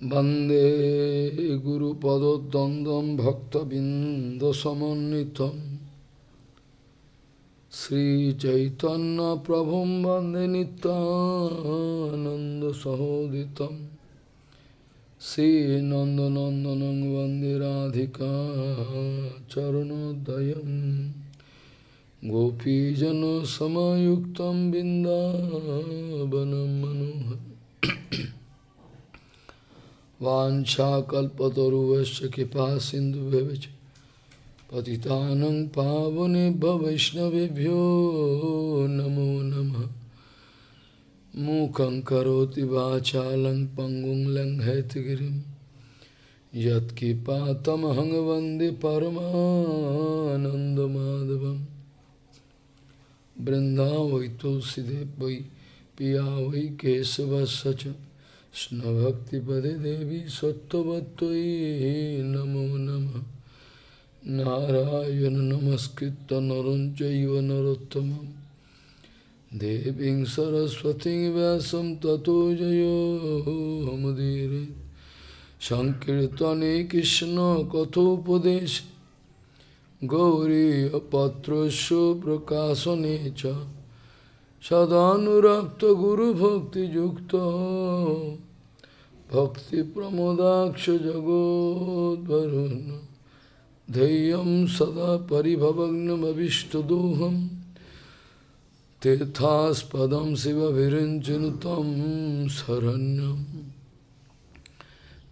वंदे गुरुपदद्वन्द्वं भक्तबिंदसमन्वितं श्रीचैतन्यप्रभुं वन्दे नित्यानन्दसहोदितं श्रीनन्दनन्दनं वन्दे राधिका चरणोदयं गोपीजनसमयुक्तं बिन्दावनं मनोहरम् वाञ्छाकल्पतरुश्च कृपा सिन्धुभ्यश्च पतितानं पावनेभ्यो वैष्णवेभ्यो नमो नमः। मूकं करोति वाचालं पङ्गुं लङ्घयतिगिरिं यत्कृपातमहं वन्दे परमानन्दमाधवं। वृन्दावै तुलसीदेव वै पिया वै केशवस्य च कृष्णभक्तिपदे देवी सत्त्ववत्त्वयि नमो नमः। नारायण नमस्कृत्य नरं चैव नरोत्तमं देवीं सरस्वतीं व्यासं ततो जयो मुदीरये। संकीर्तने कृष्ण कथोपदेशे गौरीपत्रस्य प्रकाशने च सदानुरक्त गुरुभक्तियुक्त भक्तिप्रमोदाक्ष जगोद्वरुन् धैर्यं सदा परिभवग्नमभिष्टदोहं तीर्थास्पदं शिवविरञ्जनुतं शरण्यं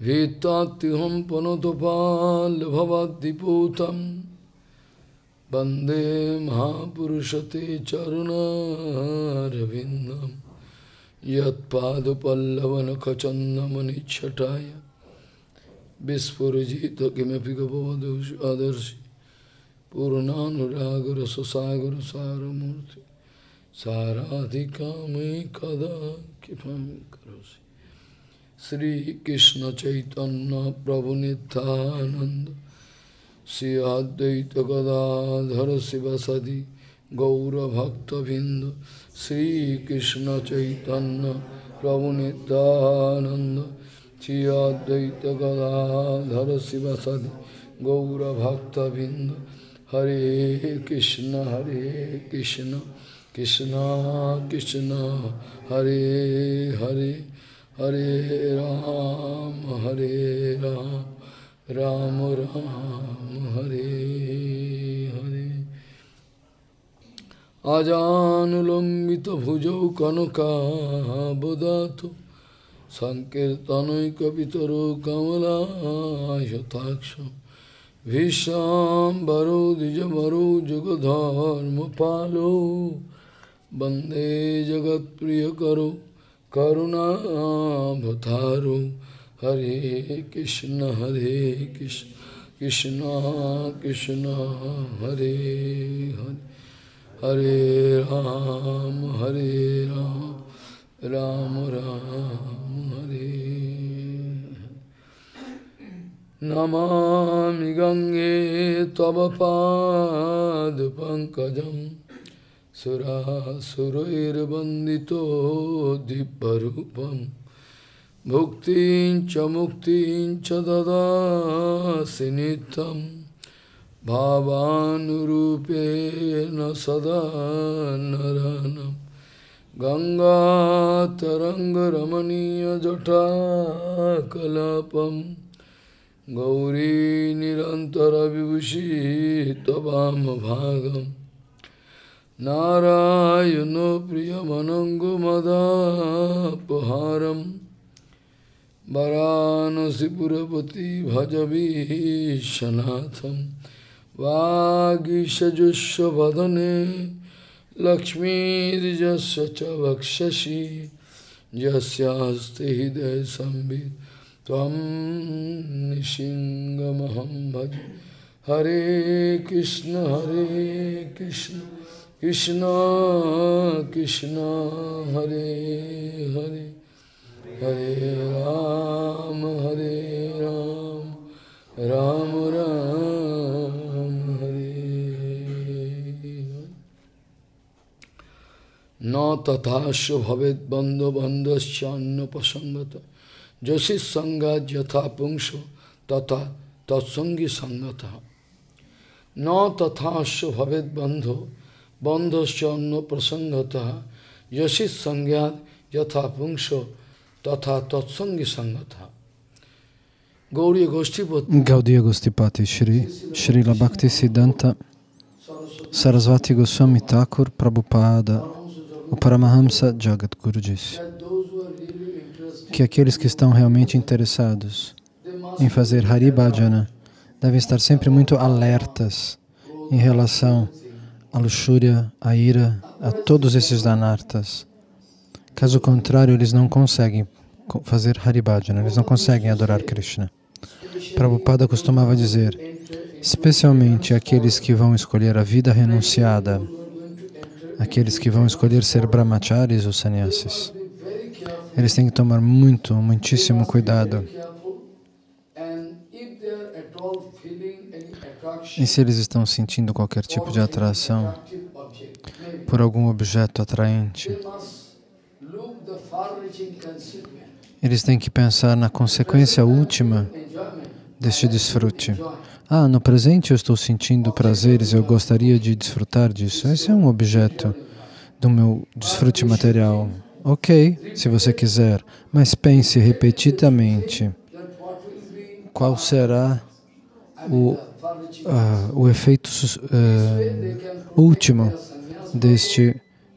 भीतात्युहं पुनतपाल्भवद्दिपूतं वन्दे महापुरुषते चरुणारविन्दं यत्पादपल्लवनखचन्दमनिच्छटाय विस्फुरजित किमपि गपवधूषि पूर्णानुरागरससागरसारमूर्ति साराधिकामयि कदा कृपां करोषि। श्रीकृष्ण चैतन्य प्रभु नित्यानन्द श्री अद्वैत गदाधर शिवसदि गौरभक्तबिंद श्रीकृष्ण चैतन्य प्रभु नित्यानंद श्री अद्वैत गदाधर शिवसदि गौरभक्तबिंद। हरे कृष्ण कृष्ण कृष्ण हरे हरे हरे राम राम राम हरे हरे। आजानुलंबित भुजौ कनकाबदातु संकीर्तनैकपितरो कमलायताक्ष भीष्माम्बरो द्विजवरो जुगधर्मपालो वन्दे जगत्प्रियकरो करुणावतारो। हरे कृष्ण कृष्ण कृष्ण हरे हरे हरे राम राम राम हरे। नमामि गंगे तव पादपङ्कजं सुरासुरैर्वन्दितो दिव्यरूपं भुक्तिं च मुक्तिं च ददासि नित्यं भावानुरूपेण सदा नरानं। गङ्गातरङ्गरमणीयजटाकलापं गौरी निरन्तरविभूषि त्ववामभागं नारायणो प्रियमनङ्गमदापहारं वरानसीपुरपति भजवीशनाथं। वागीशजुष्व वदने लक्ष्मीर्यस्य च वक्षसि यस्यास्ति हृदये संवित् त्वं निशिङ्गमहं भजे। हरे कृष्ण कृष्ण कृष्ण हरे हरे हरे राम राम राम हरे हरे। न तथास्व भवेद् बन्धो बन्धश्चान्योपसंगत Joshi Sangha Yatha Pungsho Tata Tatsangi Sangata Na Tathasya Bhavet Bandho Bandhasya Anno Prasangata Joshi Sangha Yatha Pungsho Tata Tatsangi Sangata. Gaudiya Gostipati Shri Srila Bhaktisiddhanta Sarasvati Goswami Thakur Prabhupada, o Paramahamsa Jagadguru disse que aqueles que estão realmente interessados em fazer Hari Bhajana devem estar sempre muito alertas em relação à luxúria, à ira, a todos esses danartas. Caso contrário, eles não conseguem fazer Hari Bhajana, eles não conseguem adorar Krishna. Prabhupada costumava dizer, especialmente aqueles que vão escolher a vida renunciada, aqueles que vão escolher ser brahmacharis ou sannyasis, eles têm que tomar muitíssimo cuidado. E se eles estão sentindo qualquer tipo de atração por algum objeto atraente, eles têm que pensar na consequência última deste desfrute. Ah, no presente eu estou sentindo prazeres, eu gostaria de desfrutar disso. Esse é um objeto do meu desfrute material. Ok, se você quiser, mas pense repetidamente qual será o efeito último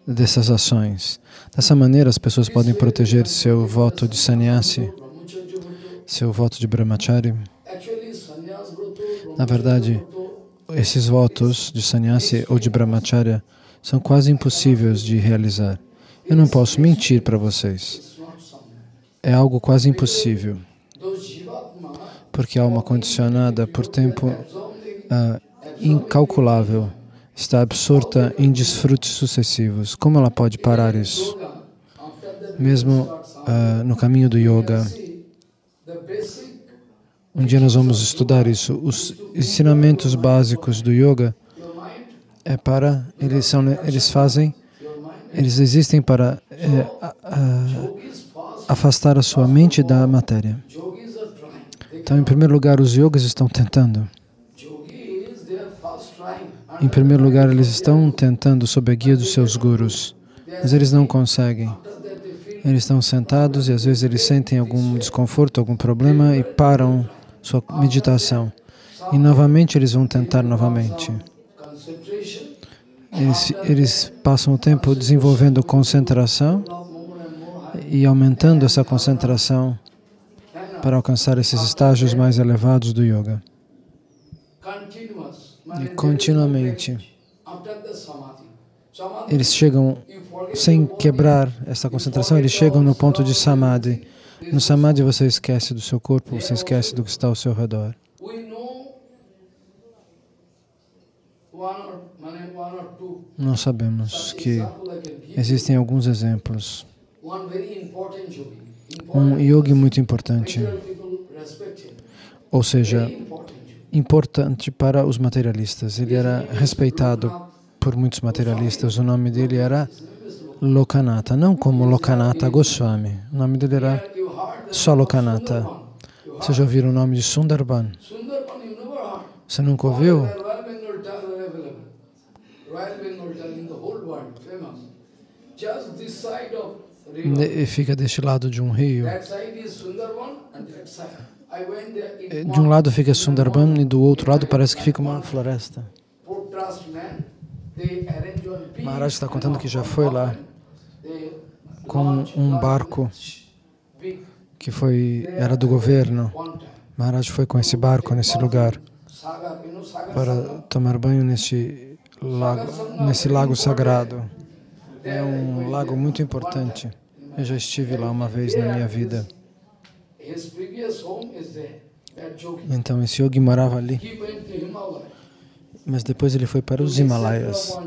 dessas ações. Dessa maneira, as pessoas podem proteger seu voto de sannyasi, seu voto de brahmachari. Na verdade, esses votos de sannyasi ou de brahmacharya são quase impossíveis de realizar. Eu não posso mentir para vocês. É algo quase impossível. Porque a alma condicionada por tempo incalculável está absorta em desfrutes sucessivos. Como ela pode parar isso? Mesmo no caminho do yoga. Um dia nós vamos estudar isso. Os ensinamentos básicos do yoga eles existem para afastar a sua mente da matéria. Então, em primeiro lugar, os yogas estão tentando. Em primeiro lugar, eles estão tentando sob a guia dos seus gurus, mas eles não conseguem. Eles estão sentados e às vezes eles sentem algum desconforto, algum problema e param sua meditação. E novamente eles vão tentar novamente. Eles passam o tempo desenvolvendo concentração e aumentando essa concentração para alcançar esses estágios mais elevados do yoga. E continuamente, eles chegam, sem quebrar essa concentração, eles chegam no ponto de samadhi. No samadhi você esquece do seu corpo, você esquece do que está ao seu redor. Nós sabemos que existem alguns exemplos. Um yogi muito importante, ou seja, importante para os materialistas. Ele era respeitado por muitos materialistas. O nome dele era Lokanatha, não como Lokanatha Goswami. O nome dele era só Lokanatha. Vocês já ouviram o nome de Sundarban? Você nunca ouviu? E fica deste lado de um rio. De um lado fica Sundarban e do outro lado parece que fica uma floresta. Maharaj está contando que já foi lá com um barco que era do governo. Maharaj foi com esse barco nesse lugar para tomar banho nesse lago sagrado. É um lago muito importante. Eu já estive lá uma vez na minha vida. Então esse yogi morava ali. Mas depois ele foi para os Himalaias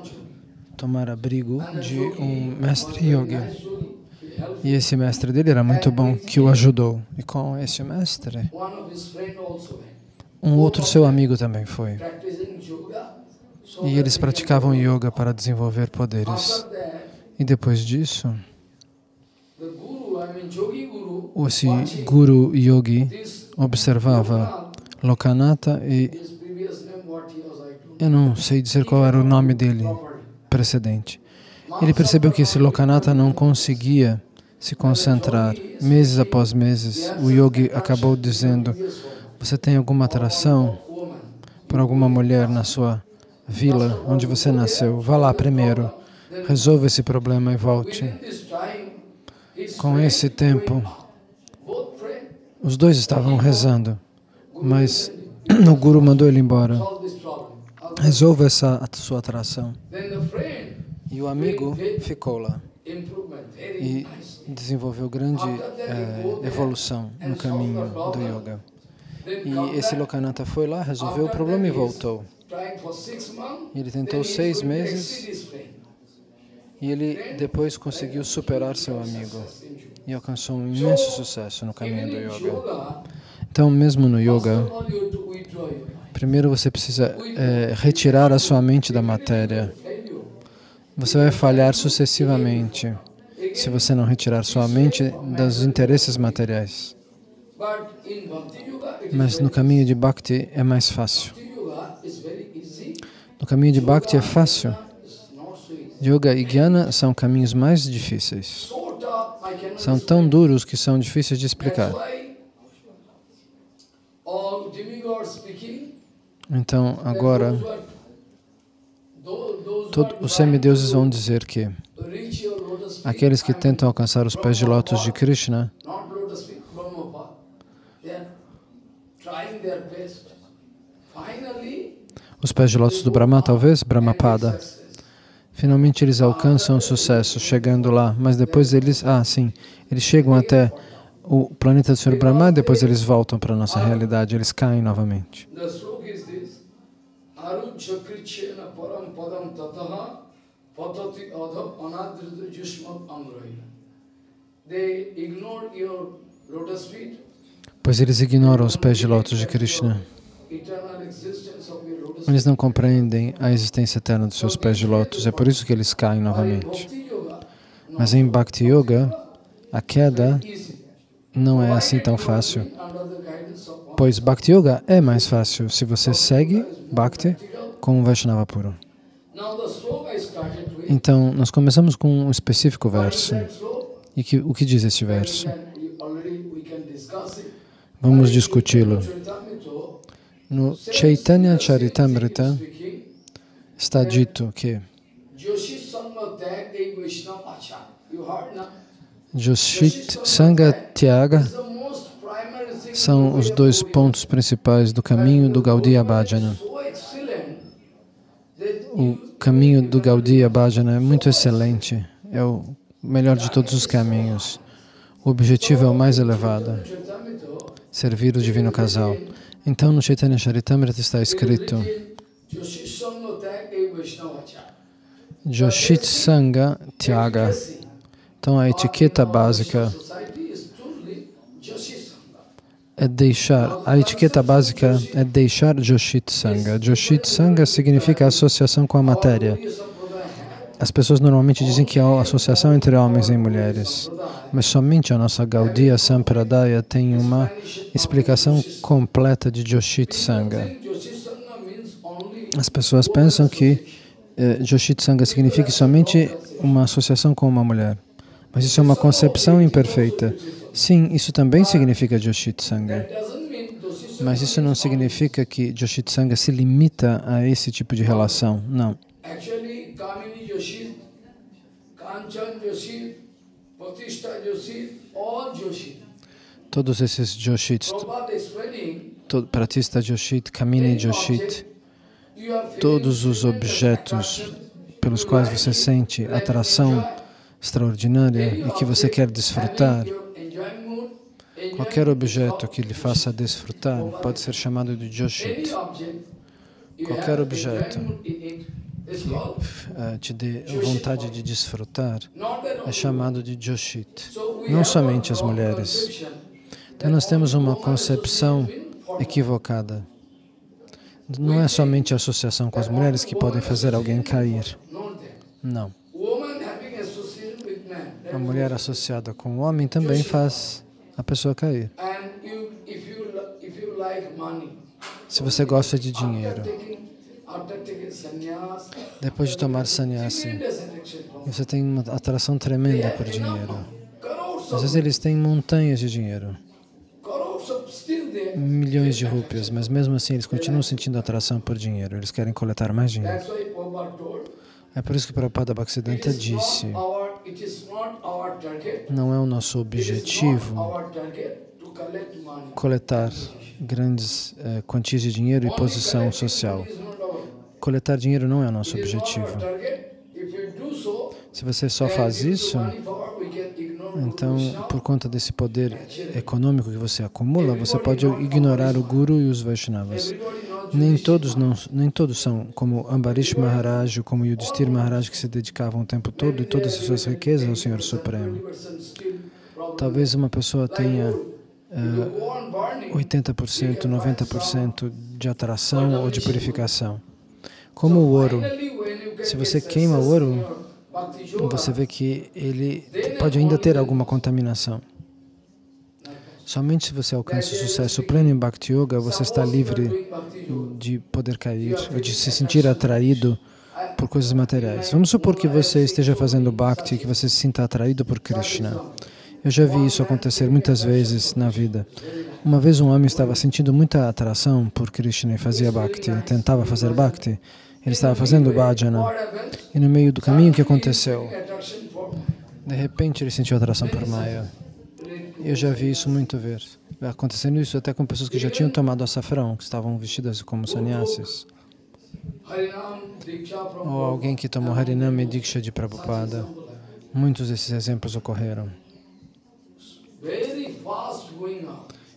tomar abrigo de um mestre yogi. E esse mestre dele era muito bom, que o ajudou. E com esse mestre, um outro seu amigo também foi. E eles praticavam yoga para desenvolver poderes. E depois disso, esse guru yogi observava Lokanatha e eu não sei dizer qual era o nome dele precedente. Ele percebeu que esse Lokanatha não conseguia se concentrar. Meses após meses, o yogi acabou dizendo: você tem alguma atração por alguma mulher na sua vila, onde você nasceu? Vá lá primeiro, resolva esse problema e volte. Com esse tempo, os dois estavam rezando, mas o Guru mandou ele embora. Resolva essa sua atração. E o amigo ficou lá e desenvolveu grande evolução no caminho do yoga. E esse Lokanatha foi lá, resolveu o problema e voltou. Ele tentou 6 meses e ele depois conseguiu superar seu amigo e alcançou um imenso sucesso no caminho do yoga. Então, mesmo no yoga, primeiro você precisa retirar a sua mente da matéria. Você vai falhar sucessivamente se você não retirar sua mente dos interesses materiais. Mas no caminho de Bhakti é mais fácil. No caminho de Bhakti é fácil. Yoga e Jnana são caminhos mais difíceis. São tão duros que são difíceis de explicar. Então, agora, os semideuses vão dizer que aqueles que tentam alcançar os pés de lótus de Krishna os pés de lótus do Brahma, talvez, Brahmapada, finalmente eles alcançam o sucesso, chegando lá, mas depois eles chegam até o planeta do Sr. Brahma e depois eles voltam para a nossa realidade, eles caem novamente. Pois eles ignoram os pés de lótus de Krishna. Eles não compreendem a existência eterna dos seus pés de lótus, é por isso que eles caem novamente. Mas em Bhakti Yoga, a queda não é assim tão fácil, pois Bhakti Yoga é mais fácil se você segue Bhakti com um Vaishnava puro. Então, nós começamos com um específico verso. E o que diz este verso? Vamos discuti-lo. No Chaitanya Charitamrita está dito que Joshit Sangha Tyaga são os 2 pontos principais do caminho do Gaudiya Bhajana. O caminho do Gaudiya Bhajana é muito excelente, é o melhor de todos os caminhos. O objetivo é o mais elevado, servir o divino casal. Então, no Chaitanya Charitamrita está escrito Joshit Sangha Tyaga. Então, a etiqueta básica é deixar, Joshit Sangha. Joshit Sangha significa associação com a matéria. As pessoas normalmente dizem que há associação entre homens e mulheres, mas somente a nossa Gaudiya Sampradaya tem uma explicação completa de Joshit Sangha. As pessoas pensam que Joshit Sangha significa somente uma associação com uma mulher, mas isso é uma concepção imperfeita. Sim, isso também significa Joshit Sangha, mas isso não significa que Joshit Sangha se limita a esse tipo de relação, não. Todos esses Joshits, Pratista Joshit, Kamini Joshit, todos os objetos pelos quais você sente atração extraordinária e que você quer desfrutar, qualquer objeto que lhe faça desfrutar pode ser chamado de Joshit. Qualquer objeto que te dê vontade de desfrutar é chamado de Joshit, não somente as mulheres. Então nós temos uma concepção equivocada. Não é somente a associação com as mulheres que podem fazer alguém cair. Não. A mulher associada com o homem também faz a pessoa cair. Se você gosta de dinheiro, depois de tomar sannyasi, você tem uma atração tremenda por dinheiro. Às vezes eles têm montanhas de dinheiro, milhões de rúpias, mas mesmo assim eles continuam sentindo atração por dinheiro. Eles querem coletar mais dinheiro. É por isso que Prabhupada Bhaktisiddhanta disse: não é o nosso objetivo coletar grandes quantias de dinheiro e posição social. Coletar dinheiro não é o nosso objetivo. Se você só faz isso, então, por conta desse poder econômico que você acumula, você pode ignorar o Guru e os Vaishnavas. Nem todos são como Ambarish Maharaj, como Yudhishthira Maharaj, que se dedicavam o tempo todo e todas as suas riquezas ao Senhor Supremo. Talvez uma pessoa tenha 80%, 90% de atração ou de purificação. Como o ouro. Se você queima o ouro, você vê que ele pode ainda ter alguma contaminação. Somente se você alcança o sucesso pleno em Bhakti Yoga, você está livre de poder cair, ou de se sentir atraído por coisas materiais. Vamos supor que você esteja fazendo Bhakti e que você se sinta atraído por Krishna. Eu já vi isso acontecer muitas vezes na vida. Uma vez um homem estava sentindo muita atração por Krishna e fazia Bhakti, tentava fazer Bhakti. Ele estava fazendo bhajana. E no meio do caminho, o que aconteceu? De repente, ele sentiu atração por Maya. Eu já vi isso muito vezes. Acontecendo isso até com pessoas que já tinham tomado açafrão, que estavam vestidas como sannyasis. Ou alguém que tomou Harinam e Diksha de Prabhupada. Muitos desses exemplos ocorreram.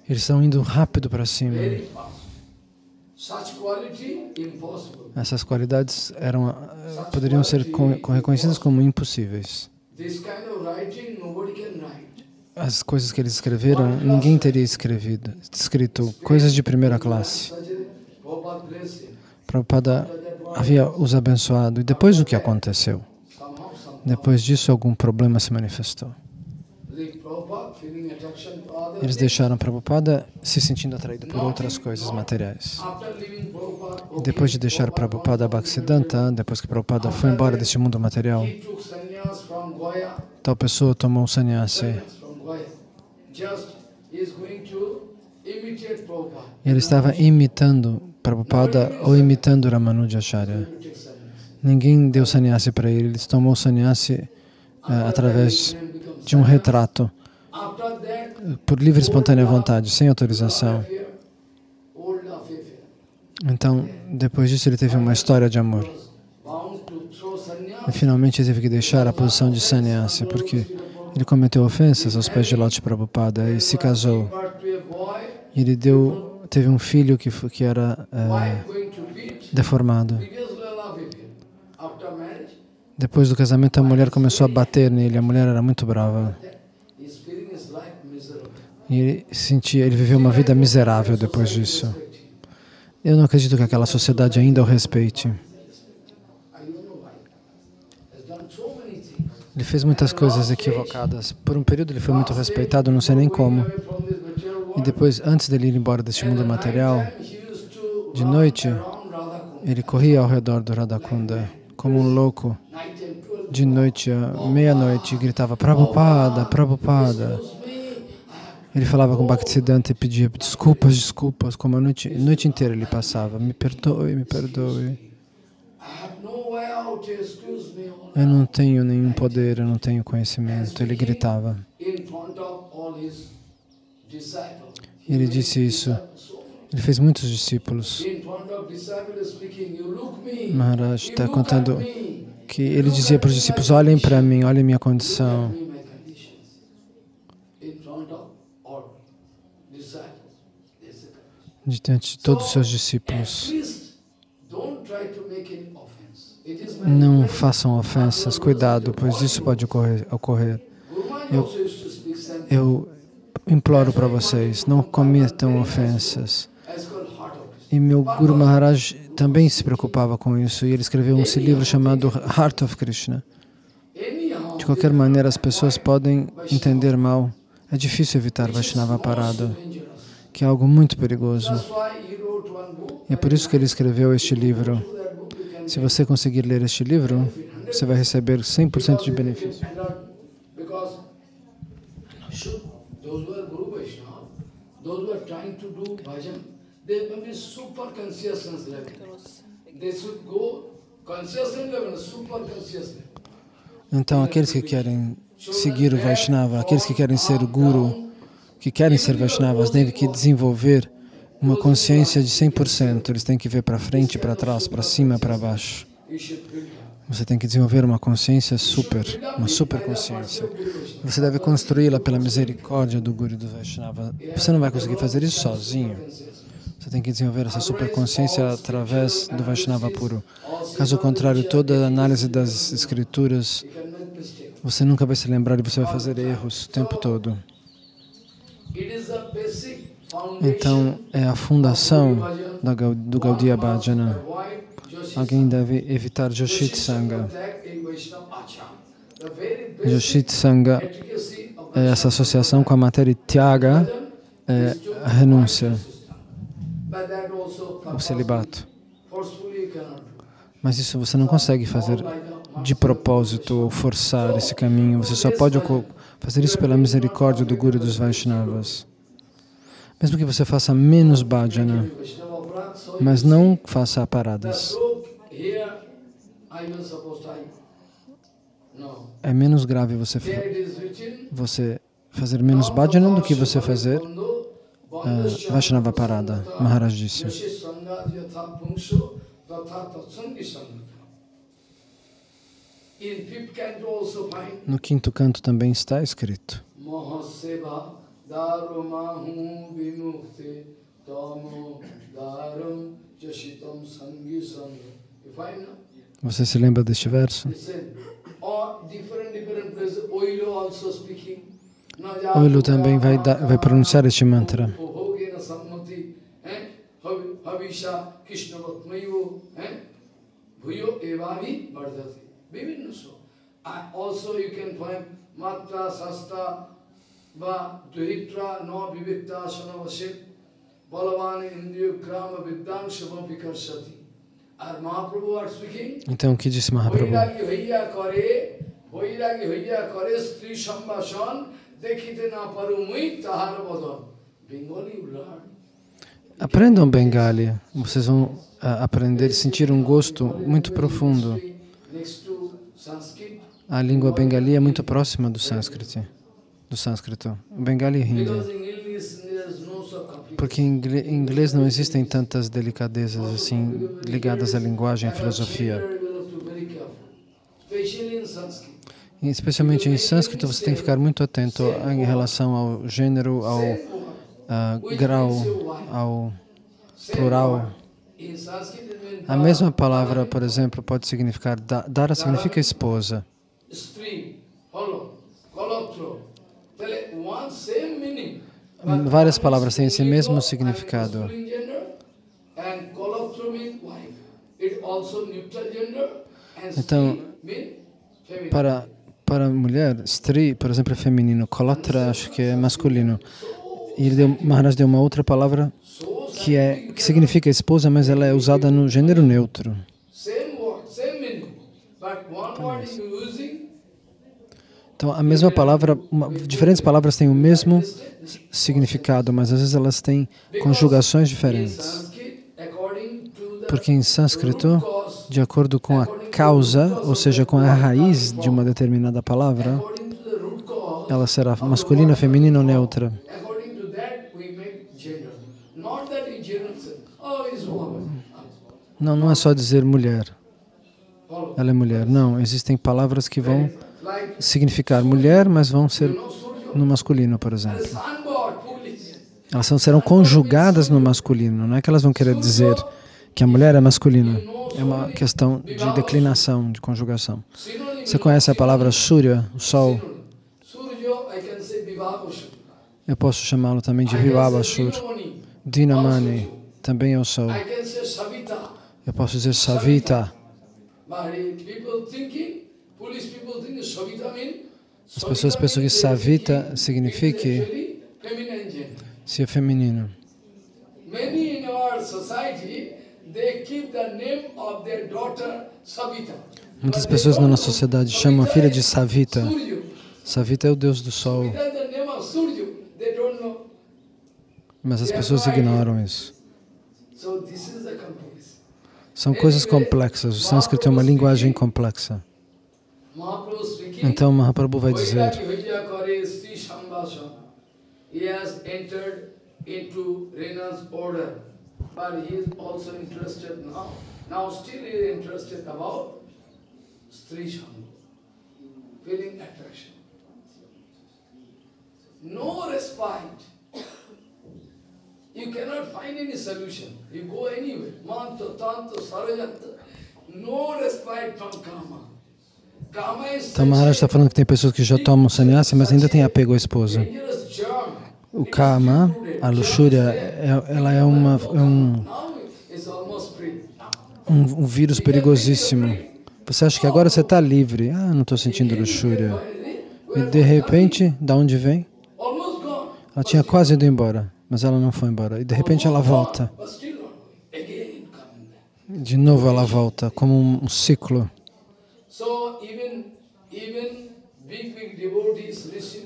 Eles estão indo rápido para cima. Essas qualidades poderiam ser reconhecidas como impossíveis. As coisas que eles escreveram, ninguém teria escrito coisas de primeira classe. Prabhupada havia os abençoado. E depois o que aconteceu? Depois disso, algum problema se manifestou. Eles deixaram Prabhupada se sentindo atraído por outras coisas materiais. E depois de deixar Prabhupada Bhaktisiddhanta, depois que Prabhupada foi embora deste mundo material, tal pessoa tomou o sannyasi. Ele estava imitando Prabhupada ou imitando Ramanujacharya. Ninguém deu sannyasi para ele, ele tomou o sannyasi através de um retrato, por livre e espontânea vontade, sem autorização. Então, depois disso, ele teve uma história de amor. E finalmente ele teve que deixar a posição de sannyasi, porque ele cometeu ofensas aos pés de Lord Prabhupada e se casou. E ele teve um filho que era deformado. Depois do casamento, a mulher começou a bater nele. A mulher era muito brava. E ele viveu uma vida miserável depois disso. Eu não acredito que aquela sociedade ainda o respeite. Ele fez muitas coisas equivocadas. Por um período ele foi muito respeitado, não sei nem como. E depois, antes dele ir embora deste mundo material, de noite, ele corria ao redor do Radhakunda, como um louco. De noite, à meia-noite, gritava, Prabhupada, Prabhupada. Ele falava com Bhaktisiddhanta e pedia desculpas, desculpas, como a noite inteira ele passava. Me perdoe, me perdoe. Eu não tenho nenhum poder, eu não tenho conhecimento. Ele gritava. Ele disse isso. Ele fez muitos discípulos. Maharaj está contando que ele dizia para os discípulos, olhem para mim, olhem minha condição. Diante de todos os seus discípulos. Não façam ofensas, cuidado, pois isso pode ocorrer. Eu imploro para vocês, não cometam ofensas. E meu Guru Maharaj também se preocupava com isso, e ele escreveu um livro chamado Heart of Krishna. De qualquer maneira, as pessoas podem entender mal É difícil evitar Vaishnava parado, que é algo muito perigoso. E é por isso que ele escreveu este livro. Se você conseguir ler este livro, você vai receber 100% de benefício. Então, aqueles que querem seguir o Vaishnava, aqueles que querem ser o Guru, que querem ser Vaishnavas, devem que desenvolver uma consciência de 100%. Eles têm que ver para frente, para trás, para cima, para baixo. Você tem que desenvolver uma consciência uma super consciência. Você deve construí-la pela misericórdia do Guru e do Vaishnava. Você não vai conseguir fazer isso sozinho. Você tem que desenvolver essa super consciência através do Vaishnava puro. Caso contrário, toda a análise das escrituras, você nunca vai se lembrar e você vai fazer erros o tempo todo. Então, é a fundação do Gaudiya Bhajana. Alguém deve evitar Joshit Sangha. Joshit Sangha é essa associação com a matéria Tyaga, é a renúncia, o celibato. Mas isso você não consegue fazer de propósito ou forçar esse caminho. Você só pode fazer isso pela misericórdia do Guru e dos Vaishnavas. Mesmo que você faça menos bhajana, mas não faça paradas. É menos grave você fazer menos bhajana do que você fazer Vaishnava parada, Maharaj disse. No quinto canto também está escrito: você se lembra deste verso? Oilo também vai pronunciar este mantra. Also you can find matra, sasta, va, duhitra, no vivikta, sanavasip, balavan, indriya, krama, viddam, shabam, vikarsati. And Mahaprabhu are speaking. Então, o que disse Mahaprabhu? Aprendam Bengali. Vocês vão aprender a sentir um gosto muito profundo. A língua bengali é muito próxima do sânscrito. O bengali e hindi. Porque em inglês não existem tantas delicadezas assim ligadas à linguagem e à filosofia. E especialmente em sânscrito você tem que ficar muito atento em relação ao gênero, ao grau, ao plural. A mesma palavra, por exemplo, pode significar Dara significa esposa. Várias palavras têm esse mesmo significado. Então, para a mulher, Stri, por exemplo, é feminino, Kolatra, acho que é masculino. E Maharaj deu uma outra palavra que significa esposa, mas ela é usada no gênero neutro. Então, a mesma palavra, diferentes palavras têm o mesmo significado, mas às vezes elas têm conjugações diferentes. Porque em sânscrito, de acordo com a causa, ou seja, com a raiz de uma determinada palavra, ela será masculina, feminina ou neutra. Não é só dizer mulher. Ela é mulher. Não, existem palavras que vão significar mulher, mas vão ser no masculino, por exemplo. Elas serão conjugadas no masculino. Não é que elas vão querer dizer que a mulher é masculina. É uma questão de declinação, de conjugação. Você conhece a palavra Surya, o sol? Eu posso chamá-lo também de Vivavashur. Dinamani também é o sol. Eu posso dizer Savita. As pessoas pensam que Savita significa ser feminino. Muitas pessoas na nossa sociedade chamam a filha de Savita. Savita é o deus do sol. Mas as pessoas ignoram isso. São coisas complexas. O sânscrito é uma linguagem complexa. Então Mahaprabhu vai dizer: no respite. You cannot find any solution. You go anywhere. Mantra, tantra, sarajanta. No respite from karma. Então Maharaj está falando que tem pessoas que já tomam sannyasa, mas ainda têm apego à esposa. O karma, a luxúria, ela é um vírus perigosíssimo. Você acha que agora você está livre? Ah, não estou sentindo luxúria. E de repente, da onde vem? Ela tinha quase ido embora, mas ela não foi embora. E de repente ela volta. De novo ela volta, como um ciclo.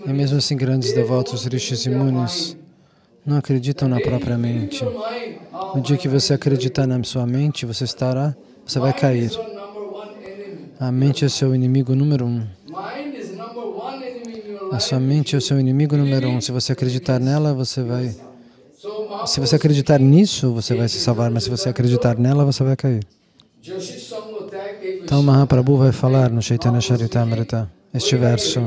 E mesmo assim, grandes devotos, rishis e munis, não acreditam na própria mente. No dia que você acreditar na sua mente, você vai cair. A mente é seu inimigo número 1. A sua mente é o seu inimigo número 1. Se você acreditar nela, você vai... Se você acreditar nisso, você vai se salvar, mas se você acreditar nela, você vai cair. Então Mahaprabhu vai falar no Chaitanya Charitamrita este verso.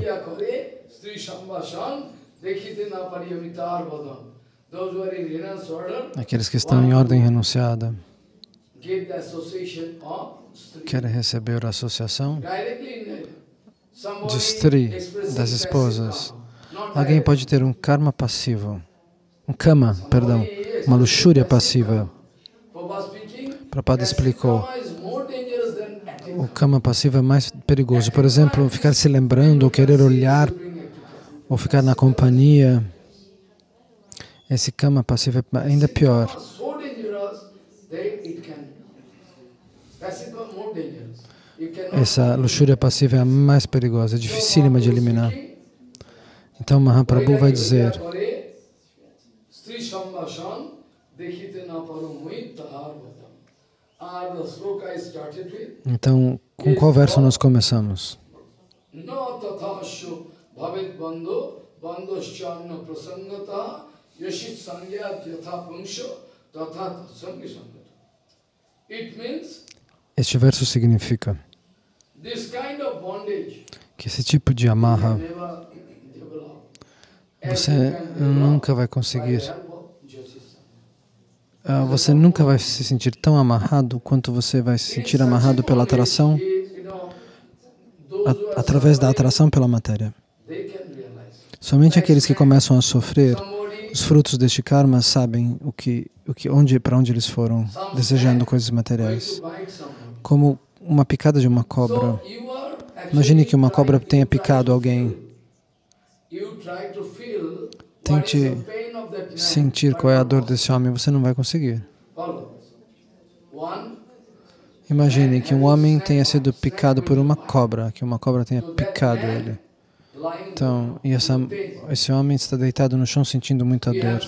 Aqueles que estão em ordem renunciada querem receber a associação de Stri, das esposas. Alguém pode ter um karma passivo, uma luxúria passiva. Prabhupada explicou. O kama passivo é mais perigoso. Por exemplo, ficar se lembrando, ou querer olhar, ou ficar na companhia. Esse kama passivo é ainda pior. Essa luxúria passiva é a mais perigosa, é dificílima de eliminar. Então Mahaprabhu vai dizer: então, com qual verso nós começamos? Este verso significa que esse tipo de amarra você nunca vai conseguir. Você nunca vai se sentir tão amarrado quanto você vai se sentir amarrado pela atração, através da atração pela matéria. Somente aqueles que começam a sofrer os frutos deste karma sabem para onde eles foram, desejando coisas materiais. Como uma picada de uma cobra. Imagine que uma cobra tenha picado alguém. Tente sentir qual é a dor desse homem, você não vai conseguir. Imagine que um homem tenha sido picado por uma cobra, que uma cobra tenha picado ele. Então, esse homem está deitado no chão sentindo muita dor.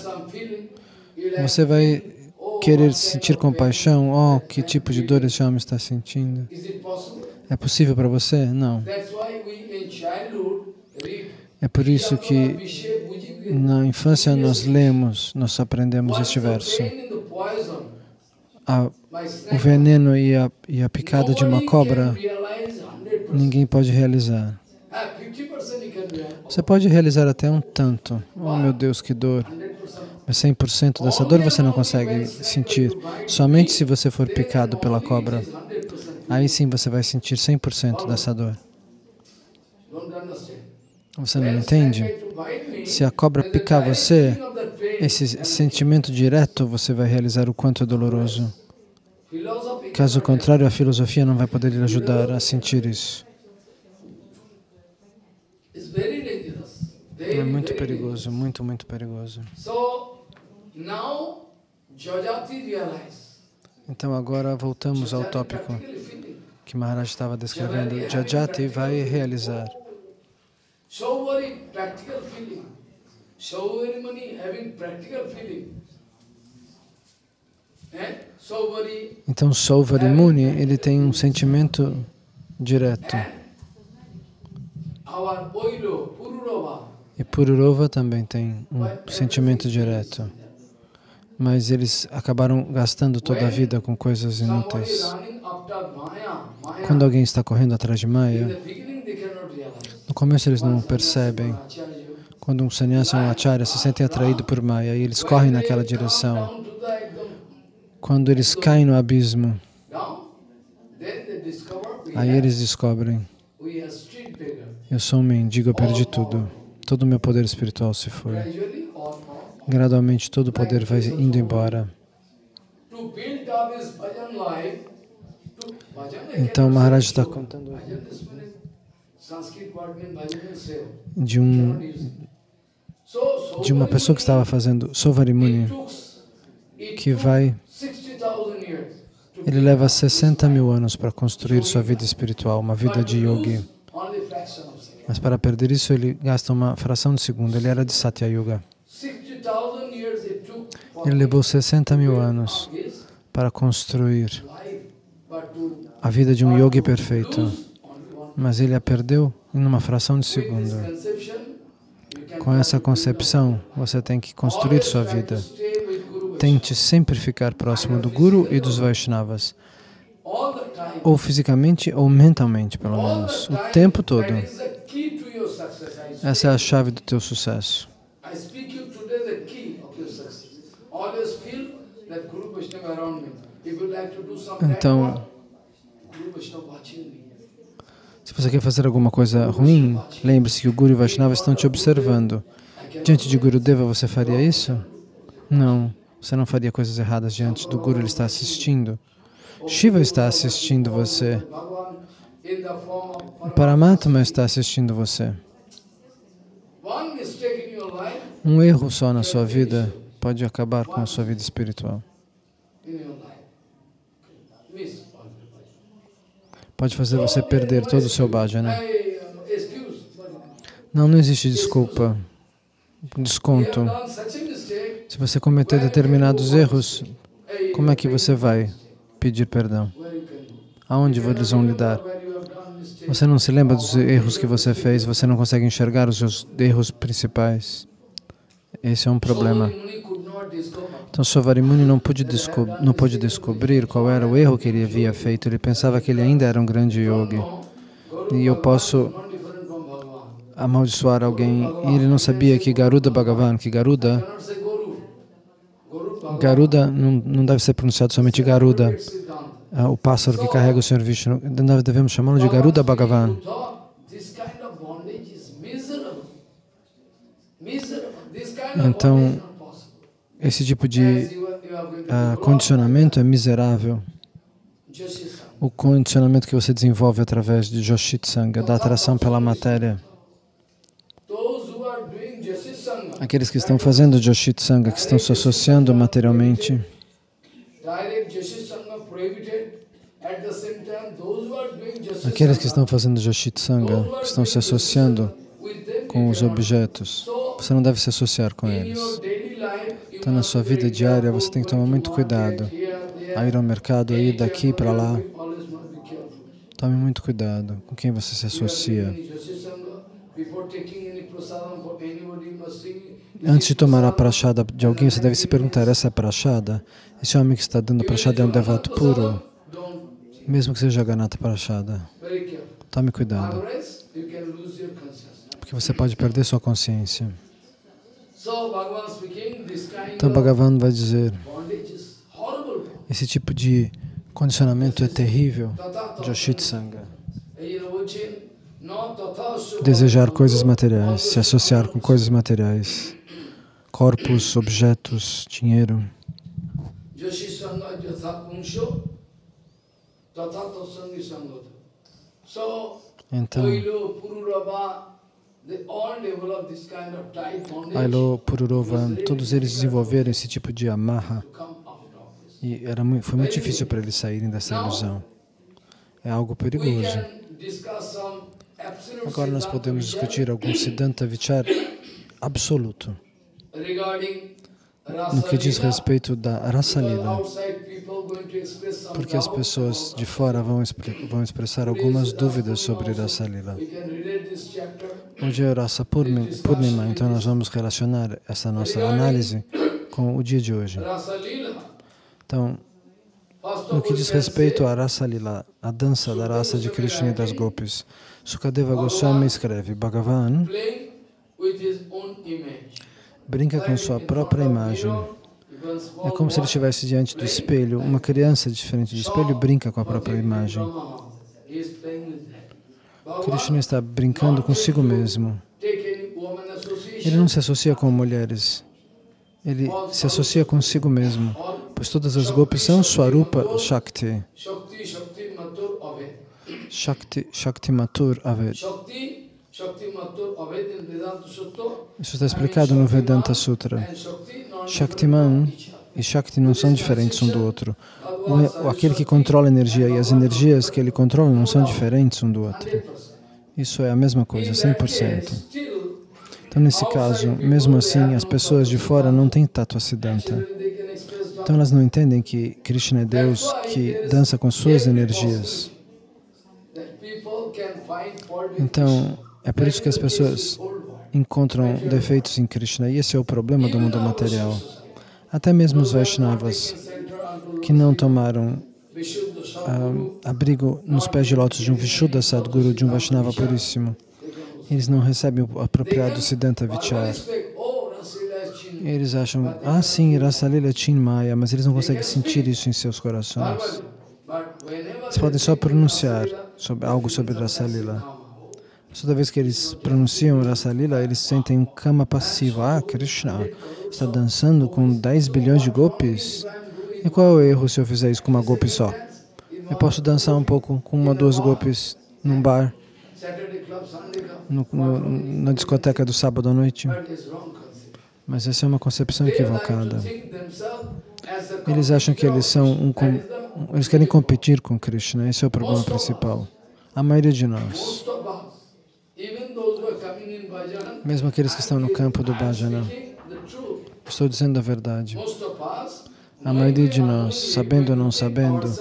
Você vai querer sentir compaixão? Oh, que tipo de dor esse homem está sentindo? É possível para você? Não. É por isso que na infância nós aprendemos este verso. O veneno e a picada de uma cobra, ninguém pode realizar. Você pode realizar até um tanto. Oh, meu Deus, que dor. Mas 100% dessa dor você não consegue sentir. Somente se você for picado pela cobra. Aí sim você vai sentir 100% dessa dor. Você não entende? Se a cobra picar você, esse sentimento direto você vai realizar o quanto é doloroso. Caso contrário, a filosofia não vai poder lhe ajudar a sentir isso. É muito perigoso, muito, muito perigoso. Então agora voltamos ao tópico que Maharaj estava descrevendo. Jajati vai realizar. Então Sauvari Muni, ele tem um sentimento direto. E Pururava também tem um sentimento direto. Mas eles acabaram gastando toda a vida com coisas inúteis. Quando alguém está correndo atrás de Maya, no começo eles não percebem. Quando um sannyasi ou um acharya se sentem atraídos por Maya e eles correm naquela direção, quando eles caem no abismo, aí eles descobrem: eu sou um mendigo, eu perdi tudo. Todo o meu poder espiritual se foi. Gradualmente todo o poder vai indo embora. Então Maharaj está contando de uma pessoa que estava fazendo Sauvari Muni, que ele leva 60.000 anos para construir sua vida espiritual, uma vida de yogi. Mas para perder isso ele gasta uma fração de segundo. Ele era de Satya Yuga. Ele levou 60.000 anos para construir a vida de um yogi perfeito, mas ele a perdeu em uma fração de segundo. Com essa concepção, você tem que construir sua vida. Tente sempre ficar próximo do Guru e dos Vaishnavas, ou fisicamente ou mentalmente, pelo menos, o tempo todo. Essa é a chave do teu sucesso. Então, se você quer fazer alguma coisa ruim, lembre-se que o Guru e o Vaishnava estão te observando. Diante de Gurudeva, você faria isso? Não, você não faria coisas erradas diante do Guru, ele está assistindo. Shiva está assistindo você. O Paramatma está assistindo você. Um erro só na sua vida pode acabar com a sua vida espiritual. Pode fazer você perder todo o seu bhajana. Não existe desculpa, desconto. Se você cometer determinados erros, como é que você vai pedir perdão? Aonde eles vão lhe dar? Você não se lembra dos erros que você fez, você não consegue enxergar os seus erros principais. Esse é um problema. Então Sauvari Muni não pôde descobrir qual era o erro que ele havia feito. Ele pensava que ele ainda era um grande yogi. E eu posso amaldiçoar alguém. E ele não sabia que Garuda Bhagavan, Garuda não deve ser pronunciado somente Garuda, o pássaro que carrega o Senhor Vishnu. Nós devemos chamá-lo de Garuda Bhagavan. Então, esse tipo de condicionamento é miserável. O condicionamento que você desenvolve através de Joshit Sangha, da atração pela matéria. Aqueles que estão fazendo Joshit Sangha, que estão se associando materialmente, aqueles que estão fazendo Joshit Sangha, que estão se associando com os objetos, você não deve se associar com eles. Então, na sua vida diária, você tem que tomar muito cuidado. A ir ao mercado, a ir daqui para lá. Tome muito cuidado com quem você se associa. Antes de tomar a prashada de alguém, você deve se perguntar: essa é prashada? Esse homem que está dando prashada é um devoto puro? Mesmo que seja Ganata prashada. Tome cuidado, porque você pode perder sua consciência. Então Bhagavan vai dizer: esse tipo de condicionamento é terrível. Joshit Sangha. Desejar coisas materiais, se associar com coisas materiais, corpos, objetos, dinheiro. Então, Ailo, Pururova, todos eles desenvolveram esse tipo de amarra e foi muito difícil para eles saírem dessa ilusão. É algo perigoso. Agora nós podemos discutir algum Siddhanta Vichar absoluto no que diz respeito da Rasa Lila, porque as pessoas de fora vão expressar algumas dúvidas sobre Rasa Lila. Hoje é Rasa Purnima, então nós vamos relacionar essa nossa análise com o dia de hoje. Então, no que diz respeito à Rasa Lila, a dança da raça de Krishna e das Gopis, Sukadeva Goswami escreve: Bhagavan brinca com sua própria imagem. É como se ele estivesse diante do espelho. Uma criança diferente do espelho brinca com a própria imagem. Krishna está brincando consigo mesmo. Ele não se associa com mulheres. Ele se associa consigo mesmo, pois todas as gopis são Swarupa Shakti. Shakti Matur Aved. Isso está explicado no Vedanta Sutra. Shaktiman e Shakti não são diferentes um do outro. Aquele que controla a energia e as energias que ele controla não são diferentes um do outro. Isso é a mesma coisa, 100%. Então, nesse caso, mesmo assim, as pessoas de fora não têm Tattva Siddhanta. Então, elas não entendem que Krishna é Deus que dança com suas energias. Então, é por isso que as pessoas encontram defeitos em Krishna, e esse é o problema do mundo material. Até mesmo os Vaishnavas, que não tomaram abrigo nos pés de lótus de um Vishuddha Sadguru, de um Vaishnava puríssimo, eles não recebem o apropriado Siddhanta Vichar. Eles acham, sim, Rasa Lila é Chinmaya, mas eles não conseguem sentir isso em seus corações. Eles podem só pronunciar algo sobre Rasa Lila. Toda vez que eles pronunciam Rasa Lila, eles sentem um kama passivo. Krishna está dançando com 10 bilhões de gopis. E qual é o erro se eu fizer isso com uma gopi só? Eu posso dançar um pouco com uma ou duas gopis num bar, na discoteca do sábado à noite. Mas essa é uma concepção equivocada. Eles acham que eles eles querem competir com Krishna. Esse é o problema principal. A maioria de nós, mesmo aqueles que estão no campo do bhajana, estou dizendo a verdade. A maioria de nós, sabendo ou não sabendo,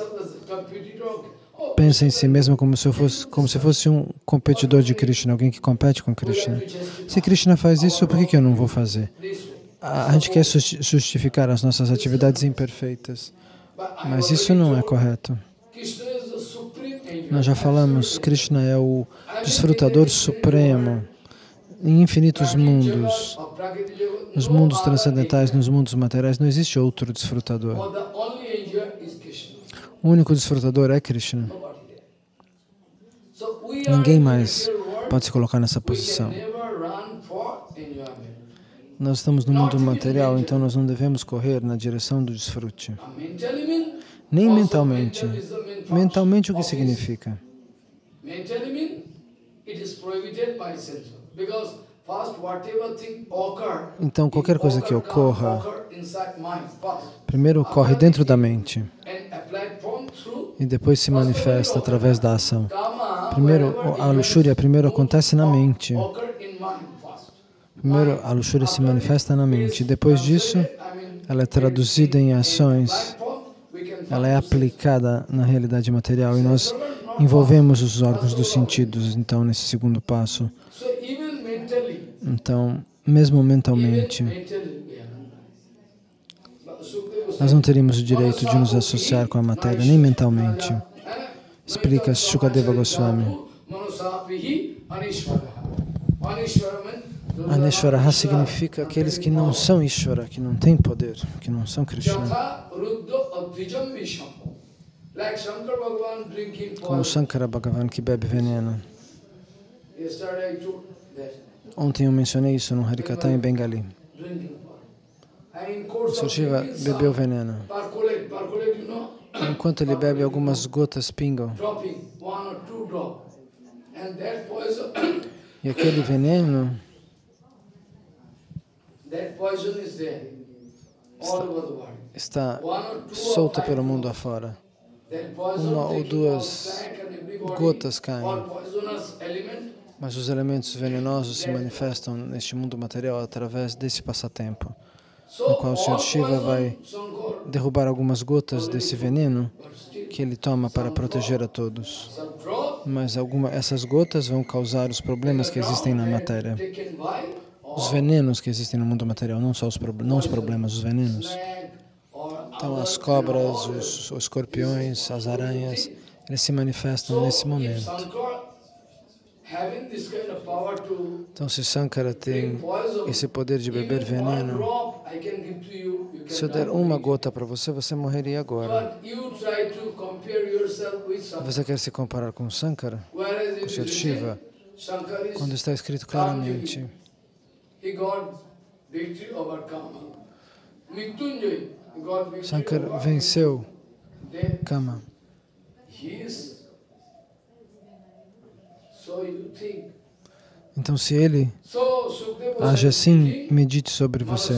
pensa em si mesmo como se fosse um competidor de Krishna, alguém que compete com Krishna. Se Krishna faz isso, por que eu não vou fazer? A gente quer justificar as nossas atividades imperfeitas, mas isso não é correto. Nós já falamos, Krishna é o desfrutador supremo em infinitos mundos. Nos mundos transcendentais, nos mundos materiais, não existe outro desfrutador. O único desfrutador é Krishna. Ninguém mais pode se colocar nessa posição. Nós estamos no mundo material, então nós não devemos correr na direção do desfrute. Nem mentalmente. Mentalmente, o que significa? Então, qualquer coisa que ocorra, primeiro ocorre dentro da mente e depois se manifesta através da ação. Primeiro, a luxúria primeiro acontece na mente. Primeiro, a luxúria se manifesta na mente. Depois disso, ela é traduzida em ações. Ela é aplicada na realidade material e nós envolvemos os órgãos dos sentidos, então, nesse segundo passo. Então, mesmo mentalmente, nós não teríamos o direito de nos associar com a matéria, nem mentalmente. Explica Sukadeva Goswami. Aneshwaraha significa aqueles que não são Ishvara, que não têm poder, que não são Krishna. Como Shankara Bhagavan, que bebe veneno. Ontem eu mencionei isso no Harikatha em Bengali. Sr. Shiva bebeu veneno. Enquanto ele bebe, algumas gotas pingam. E aquele veneno está solto pelo mundo afora. Uma ou duas gotas caem, mas os elementos venenosos se manifestam neste mundo material através desse passatempo, no qual o Sr. Shiva vai derrubar algumas gotas desse veneno que ele toma para proteger a todos. Mas essas gotas vão causar os problemas que existem na matéria. Os venenos que existem no mundo material, não só os problemas, os venenos. Então as cobras, os escorpiões, as aranhas, eles se manifestam nesse momento. Então se Shankara tem esse poder de beber veneno, se eu der uma gota para você, você morreria agora. Você quer se comparar com Shankara, com o Sr. Shiva, quando está escrito claramente Shankara venceu Kama. Então, se ele age assim, medite sobre você.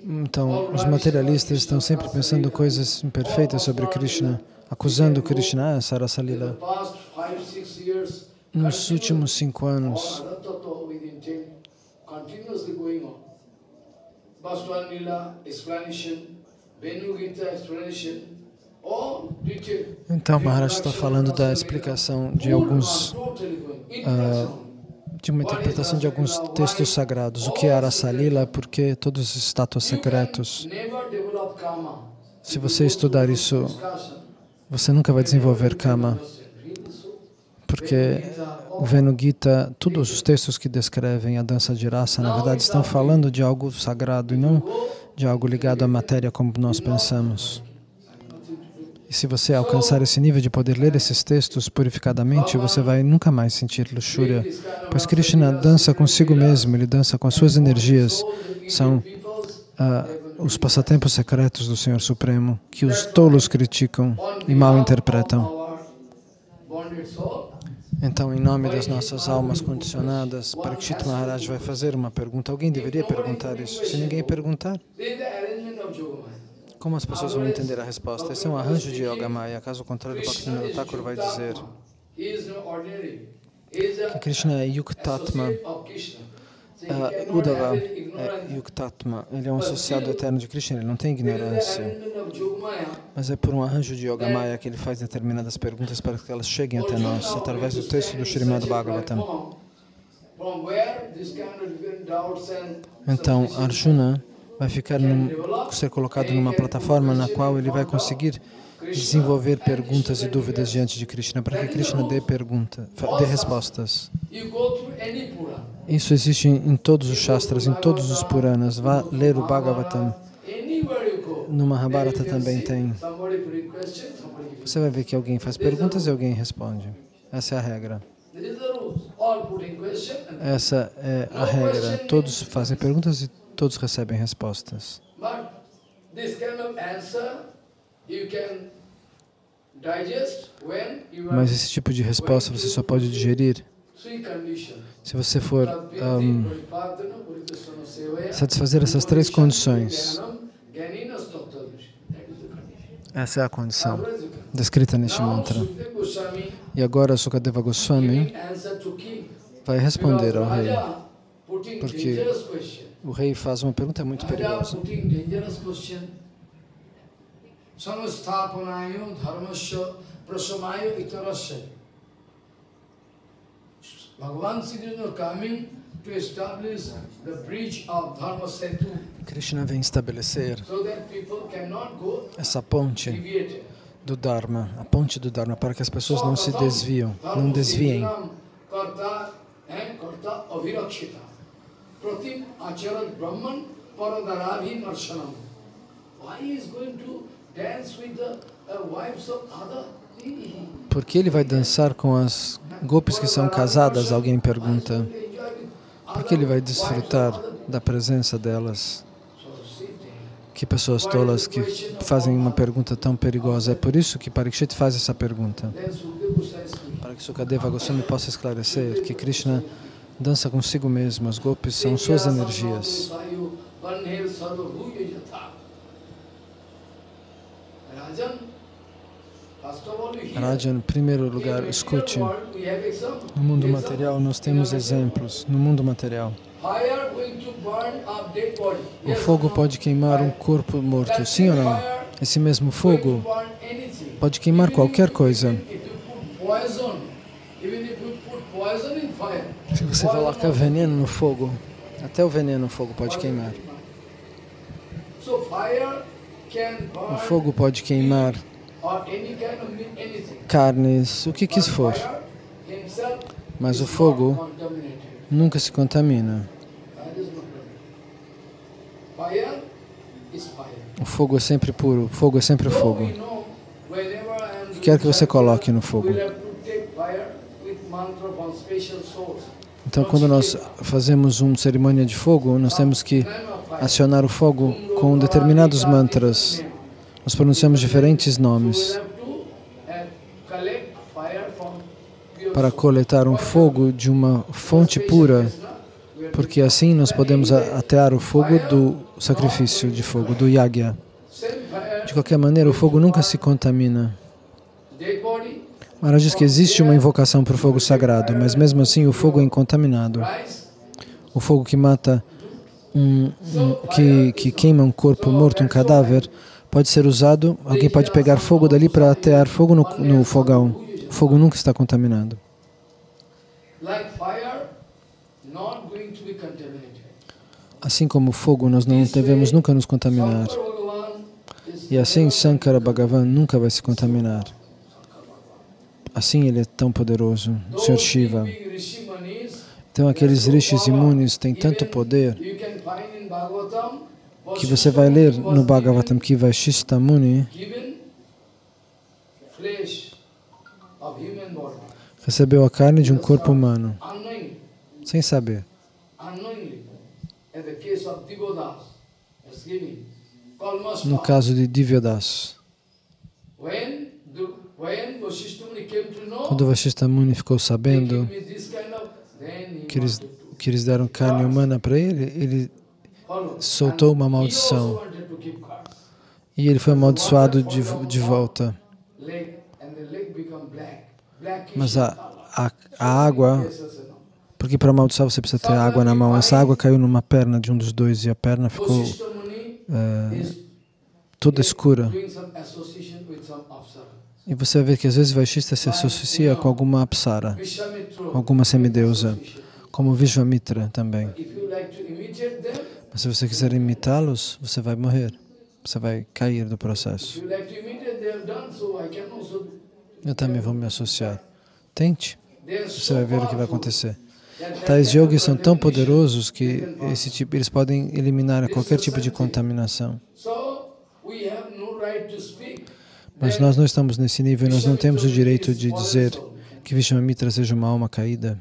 Então, os materialistas estão sempre pensando coisas imperfeitas sobre Krishna, acusando Krishna, Sarasa Lila. Nos últimos 5 anos, então Maharaj está falando da explicação de alguns, de uma interpretação de alguns textos sagrados. O que é Rasa Lila? Porque todos os estátuas secretos. Se você estudar isso, você nunca vai desenvolver Kama. Porque o Venu Gita, todos os textos que descrevem a dança de rasa, na verdade, estão falando de algo sagrado e não de algo ligado à matéria como nós pensamos. E se você alcançar esse nível de poder ler esses textos purificadamente, você vai nunca mais sentir luxúria, pois Krishna dança consigo mesmo, ele dança com as suas energias. São os passatempos secretos do Senhor Supremo, que os tolos criticam e mal interpretam. Então, em nome das nossas almas condicionadas, Parikshit Maharaj vai fazer uma pergunta. Alguém deveria perguntar isso. Se ninguém perguntar, como as pessoas vão entender a resposta? Esse é um arranjo de Yogamaya. Caso contrário, Bhaktivinoda Thakur vai dizer que Krishna é Yuktatma. Uddhava é Yuktatma. Ele é um associado eterno de Krishna, ele não tem ignorância. Mas é por um arranjo de Yogamaya que ele faz determinadas perguntas para que elas cheguem até nós, através do texto do Srimad Bhagavatam. Então, Arjuna vai ser colocado numa plataforma na qual ele vai conseguir desenvolver perguntas e dúvidas diante de Krishna, para que Krishna dê respostas. Isso existe em todos os Shastras, em todos os Puranas. Vá ler o Bhagavatam. No Mahabharata também tem. Você vai ver que alguém faz perguntas e alguém responde. Essa é a regra. Essa é a regra. Todos fazem perguntas e todos recebem respostas. Mas esse tipo de resposta você só pode digerir se você for satisfazer essas 3 condições. Essa é a condição descrita neste mantra. E agora Sukadeva Goswami vai responder ao rei, porque o rei faz uma pergunta muito perigosa. Krishna vem estabelecer essa ponte do Dharma, a ponte do Dharma, para que as pessoas não se desviem. Por que ele vai dançar com as gopis que são casadas? Alguém pergunta. Por que ele vai desfrutar da presença delas? Que pessoas tolas que fazem uma pergunta tão perigosa. É por isso que Parikshit faz essa pergunta. Para que Sukadeva Goswami possa esclarecer que Krishna dança consigo mesmo. As golpes são suas energias. Rajan, em primeiro lugar, escute. No mundo material, nós temos exemplos. No mundo material, o fogo pode queimar um corpo morto, sim ou não? Esse mesmo fogo pode queimar qualquer coisa. Se você colocar veneno no fogo, até o veneno no fogo pode queimar. O fogo pode queimar carnes, o que for. Mas o fogo nunca se contamina. O fogo é sempre puro, o fogo é sempre fogo. O que quer que você coloque no fogo. Então, quando nós fazemos uma cerimônia de fogo, nós temos que acionar o fogo com determinados mantras. Nós pronunciamos diferentes nomes para coletar um fogo de uma fonte pura, porque assim nós podemos atear o fogo do sacrifício de fogo, do yagya. De qualquer maneira, o fogo nunca se contamina. Maharaj diz que existe uma invocação para o fogo sagrado, mas mesmo assim o fogo é incontaminado. O fogo que mata, que queima um corpo morto, um cadáver, pode ser usado, alguém pode pegar fogo dali para atear fogo no fogão. O fogo nunca está contaminado. Assim como o fogo, nós não devemos nunca nos contaminar. E assim, Shankara Bhagavan nunca vai se contaminar. Assim ele é tão poderoso, o Sr. Shiva. Então aqueles rishis e munis têm tanto poder que você vai ler no Bhagavatam que Vaishishta Muni recebeu a carne de um corpo humano, sem saber. No caso de Divyadas, quando Vaishishta Muni ficou sabendo que eles deram carne humana para ele, ele soltou uma maldição e ele foi amaldiçoado de volta. Mas a água, porque para amaldiçoar você precisa ter água na mão, essa água caiu numa perna de um dos dois e a perna ficou toda escura. E você vai ver que às vezes Vaishishta se associa com alguma apsara, alguma semideusa, como Vishvamitra também. Mas se você quiser imitá-los, você vai morrer, você vai cair do processo. Eu também vou me associar. Tente, você vai ver o que vai acontecer. Tais yogis são tão poderosos que eles podem eliminar qualquer tipo de contaminação. Mas nós não estamos nesse nível, nós não temos o direito de dizer que Vishvamitra seja uma alma caída.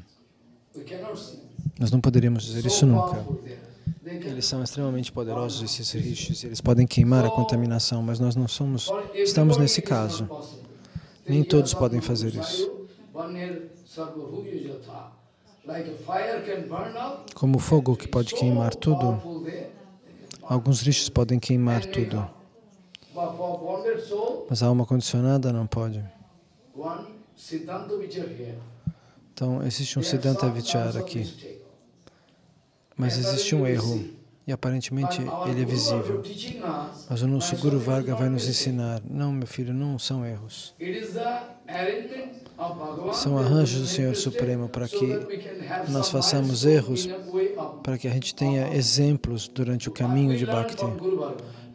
Nós não poderíamos dizer isso nunca. Eles são extremamente poderosos, esses rishis, eles podem queimar a contaminação, mas nós não estamos nesse caso. Nem todos podem fazer isso. Como o fogo que pode queimar tudo, alguns rishis podem queimar tudo. Mas a alma condicionada não pode. Então, existe um Siddhanta Vichara aqui. Mas existe um erro. E aparentemente ele é visível. Mas o nosso Guru Varga vai nos ensinar. Não, meu filho, não são erros. São arranjos do Senhor Supremo para que nós façamos erros, para que a gente tenha exemplos durante o caminho de Bhakti,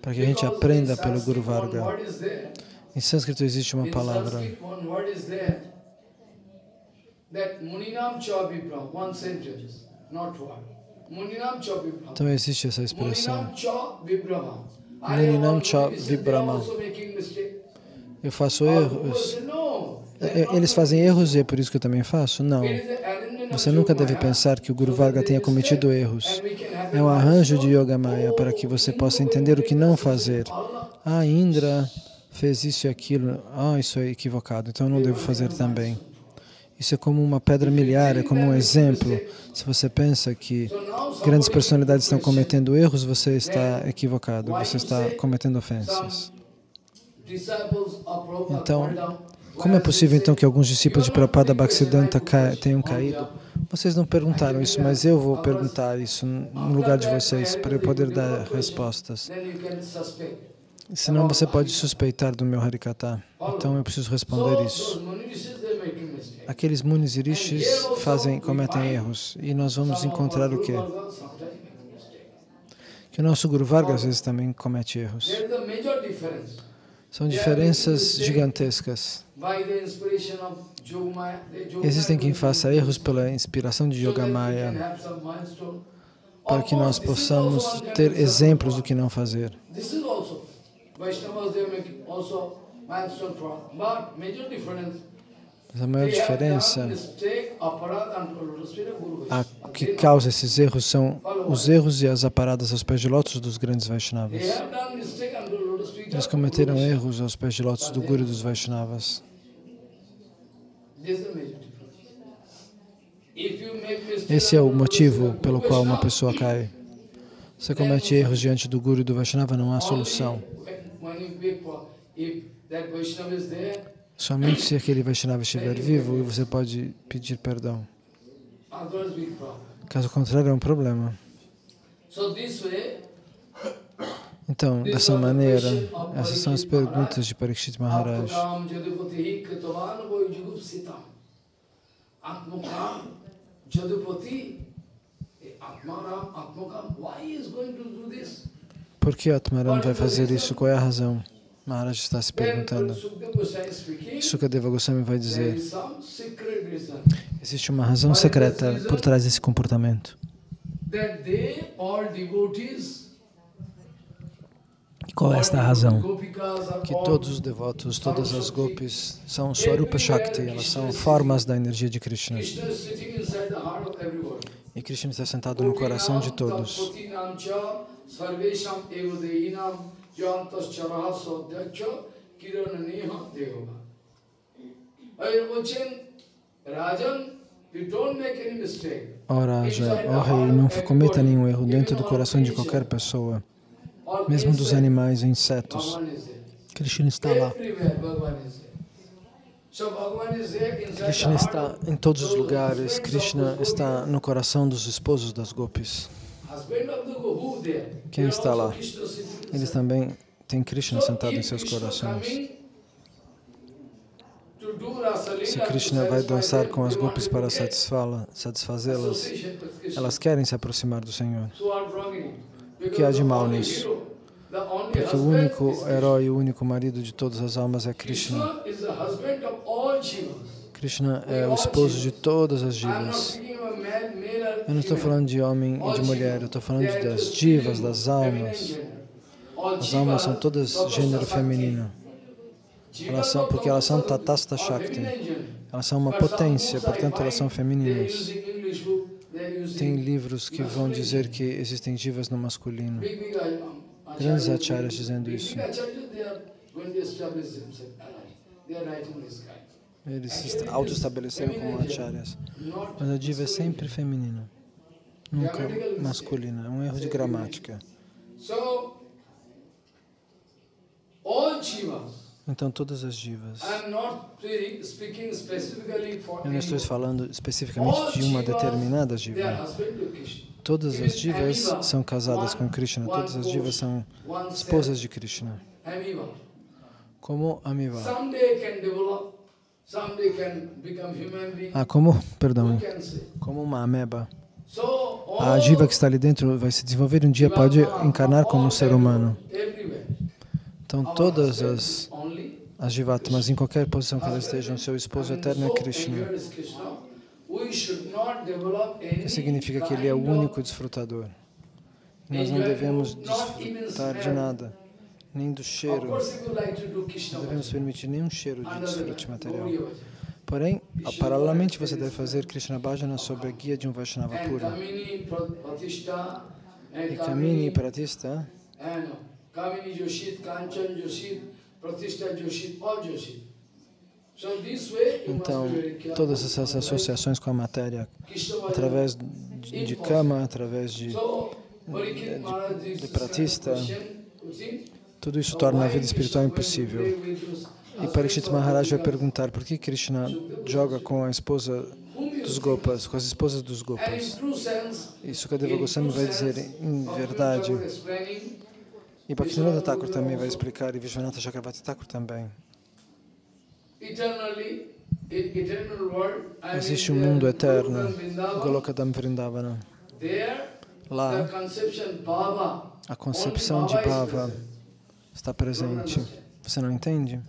para que a gente aprenda pelo Guru Varga. Em sânscrito existe uma palavra. Então existe essa expressão. Muninam cha vibrama. Eu faço erros. Eles fazem erros e é por isso que eu também faço? Não. Você nunca deve pensar que o Guru Varga tenha cometido erros. É um arranjo de Yogamaya para que você possa entender o que não fazer. Ah, Indra fez isso e aquilo. Ah, isso é equivocado, então eu não devo fazer também. Isso é como uma pedra miliar, é como um exemplo. Se você pensa que grandes personalidades estão cometendo erros, você está equivocado, você está cometendo ofensas. Então, como é possível então que alguns discípulos de Prabhupada Bhaktisiddhanta tenham caído? Vocês não perguntaram isso, mas eu vou perguntar isso no lugar de vocês, para eu poder dar respostas. Senão você pode suspeitar do meu Harikata. Então eu preciso responder isso. Aqueles Munis e Rishis cometem erros. E nós vamos encontrar o quê? Que o nosso Guru Varga às vezes também comete erros. São diferenças gigantescas. Existem quem faça erros pela inspiração de Yogamaya, para que nós possamos ter exemplos do que não fazer. Mas a maior diferença, o que causa esses erros são os erros e as aparadas aos pés de lótus dos grandes Vaishnavas. Eles cometeram erros aos pés de lótus do Guru dos Vaishnavas. Esse é o motivo pelo qual uma pessoa cai. Você comete erros diante do Guru e do Vaishnava, não há solução. Somente se aquele Vaishnava estiver vivo, você pode pedir perdão. Caso contrário, é um problema. Então, dessa maneira, essas são as perguntas de Parikshit Maharaj. Por que Atmaram vai fazer isso? Qual é a razão? Maharaj está se perguntando. Sukadeva Goswami vai dizer, existe uma razão secreta por trás desse comportamento. E qual é esta razão? Que todos os devotos, todas as gopis são Swarupa Shakti, elas são formas da energia de Krishna. E Krishna está sentado no coração de todos. Ó Raja, ó Rei, não cometa nenhum erro dentro do coração de qualquer pessoa, mesmo dos animais e insetos. Krishna está lá. Krishna está em todos os lugares. Krishna está no coração dos esposos das gopis. Quem está lá? Eles também têm Krishna sentado em seus corações. Se Krishna vai dançar com as gopis para satisfazê-las, elas querem se aproximar do Senhor. O que há de mal nisso? Porque o único herói, o único marido de todas as almas é Krishna. Krishna é o esposo de todas as jivas. Eu não estou falando de homem e de mulher, eu estou falando das jivas, das almas. As almas são todas gênero feminino. Porque elas são Tatastha Shakti. Elas são uma potência, portanto elas são femininas. Tem livros que vão dizer que existem jivas no masculino. Grandes acharyas dizendo isso. Eles se auto-estabeleceram como acharyas. Mas a jiva é sempre feminina, nunca masculina. É um erro de gramática. Então, todas as jivas. Eu não estou falando especificamente de uma determinada jiva. Todas as jivas são casadas com Krishna, todas as jivas são esposas de Krishna. Como Amiva. Como uma ameba. A jiva que está ali dentro vai se desenvolver um dia, pode encarnar como um ser humano. Então, todas as jivatmas, em qualquer posição que elas estejam, seu esposo eterno é Krishna. Que significa que ele é o único desfrutador. Nós não devemos desfrutar de nada, nem do cheiro. Não devemos permitir nenhum cheiro de desfrute material. Porém, paralelamente você deve fazer Krishna Bhajana sob a guia de um Vaishnava puro. E Kamini Pratista, Kamini Joshit, Kanchan Joshit, Pratishta Joshit, all Joshit. Então, todas essas associações com a matéria, através de Kama, através de Pratista, tudo isso torna a vida espiritual impossível. E Parikshit Maharaj vai perguntar por que Krishna joga com a esposa dos Gopas, com as esposas dos Gopas. E Sukadeva Goswami vai dizer, em verdade, e Bhaktivinoda Thakur também vai explicar, e Vishwanatha Chakravarti Thakur também. Existe um mundo eterno, Golokadam Vrindavana. Lá, a concepção de Bhava está presente. Você não entende?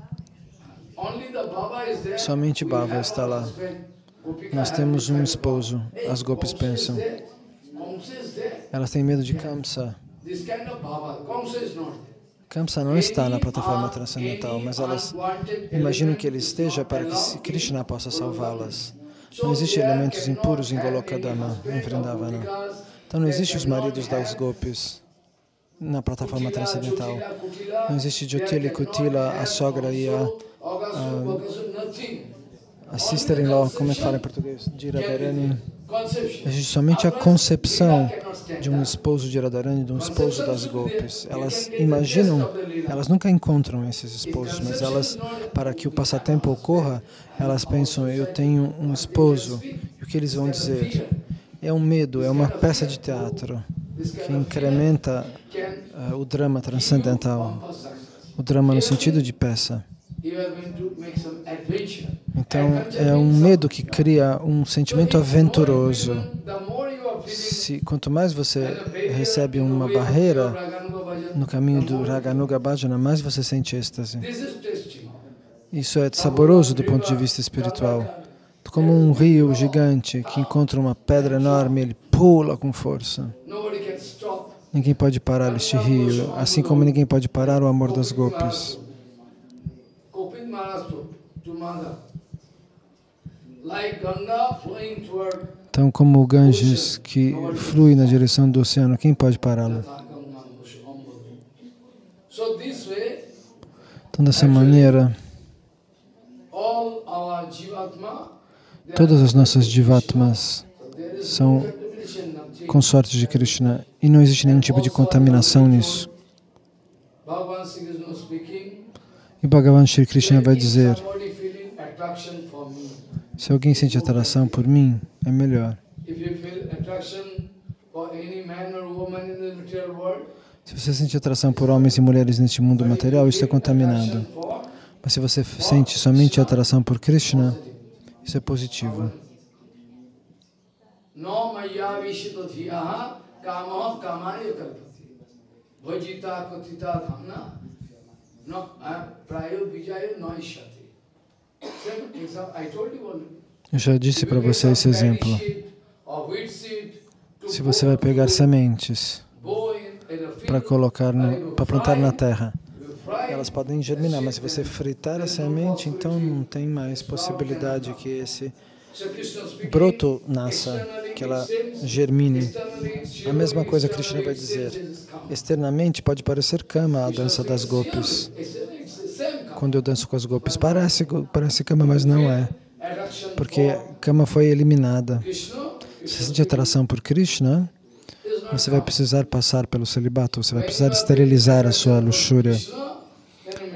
Somente Bhava está lá. Nós temos um esposo, as Gopis pensam. Elas têm medo de Kamsa. Kamsa não está na plataforma transcendental, mas elas imaginam que ele esteja para que Krishna possa salvá-las. Não existem elementos impuros em Golokadama, em Vrindavana. Então não existem os maridos das Gopis na plataforma transcendental. Não existe Jyotila e Kutila, a sogra e a sister-in-law, como é que fala em português? De Radharani. Existe somente a concepção de um esposo de Radharani, de um esposo das Gopis. Elas imaginam, elas nunca encontram esses esposos, mas elas, para que o passatempo ocorra, elas pensam, eu tenho um esposo, e o que eles vão dizer? É um medo, é uma peça de teatro que incrementa o drama transcendental, o drama no sentido de peça. Então, é um medo que cria um sentimento aventuroso. Quanto mais você recebe uma barreira no caminho do Raganuga Bhajana, mais você sente êxtase. Isso é saboroso do ponto de vista espiritual. Como um rio gigante que encontra uma pedra enorme, ele pula com força. Ninguém pode parar este rio, assim como ninguém pode parar o amor das Gopis. Então, como o Ganges que flui na direção do oceano, quem pode pará-lo? Então, dessa maneira, todas as nossas Jivatmas são consortes de Krishna e não existe nenhum tipo de contaminação nisso. E Bhagavan Shri Krishna vai dizer, se alguém sente atração por mim, é melhor. Se você sente atração por homens e mulheres neste mundo material, isso é contaminado. Mas se você sente somente atração por Krishna, isso é positivo. Eu já disse para você esse exemplo. Se você vai pegar sementes para plantar na terra, elas podem germinar, mas se você fritar a semente, então não tem mais possibilidade que esse broto nasça, que ela germine. A mesma coisa Krishna vai dizer. Externamente pode parecer Kama a dança das Gopis. Quando eu danço com as Gopis, parece Kama, mas não é. Porque Kama foi eliminada. Se você sente atração por Krishna, você vai precisar passar pelo celibato, você vai precisar esterilizar a sua luxúria.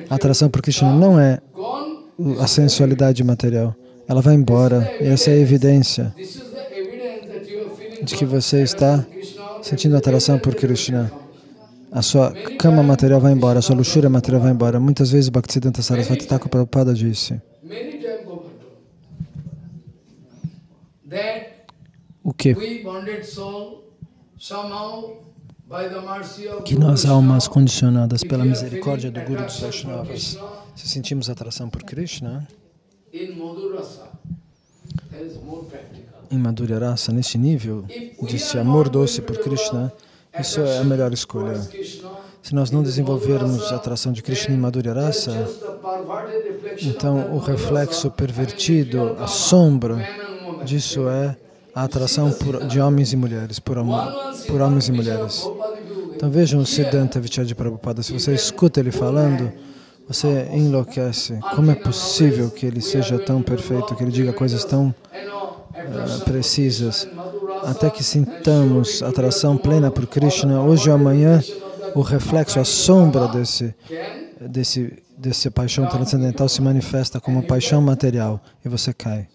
A atração por Krishna não é a sensualidade material. Ela vai embora. E essa é a evidência de que você está sentindo atração por Krishna. A sua cama material vai embora, a sua luxúria material vai embora. Muitas vezes Bhaktisiddhanta Sarasvati Thakur Prabhupada disse o quê? Que nós, almas condicionadas pela misericórdia do Guru dos Vaishnavas, se sentimos atração por Krishna, em Madhurya Rasa, nesse nível, desse amor doce por Krishna, isso é a melhor escolha. Se nós não desenvolvermos a atração de Krishna em Madhurya Rasa, então o reflexo pervertido, a sombra disso é a atração de homens e mulheres, por homens e mulheres. Então vejam o Siddhanta Vichari Prabhupada, se você escuta ele falando, você enlouquece. Como é possível que ele seja tão perfeito, que ele diga coisas tão precisas, até que sintamos atração plena por Krishna, hoje ou amanhã, o reflexo, a sombra desse paixão transcendental se manifesta como paixão material e você cai.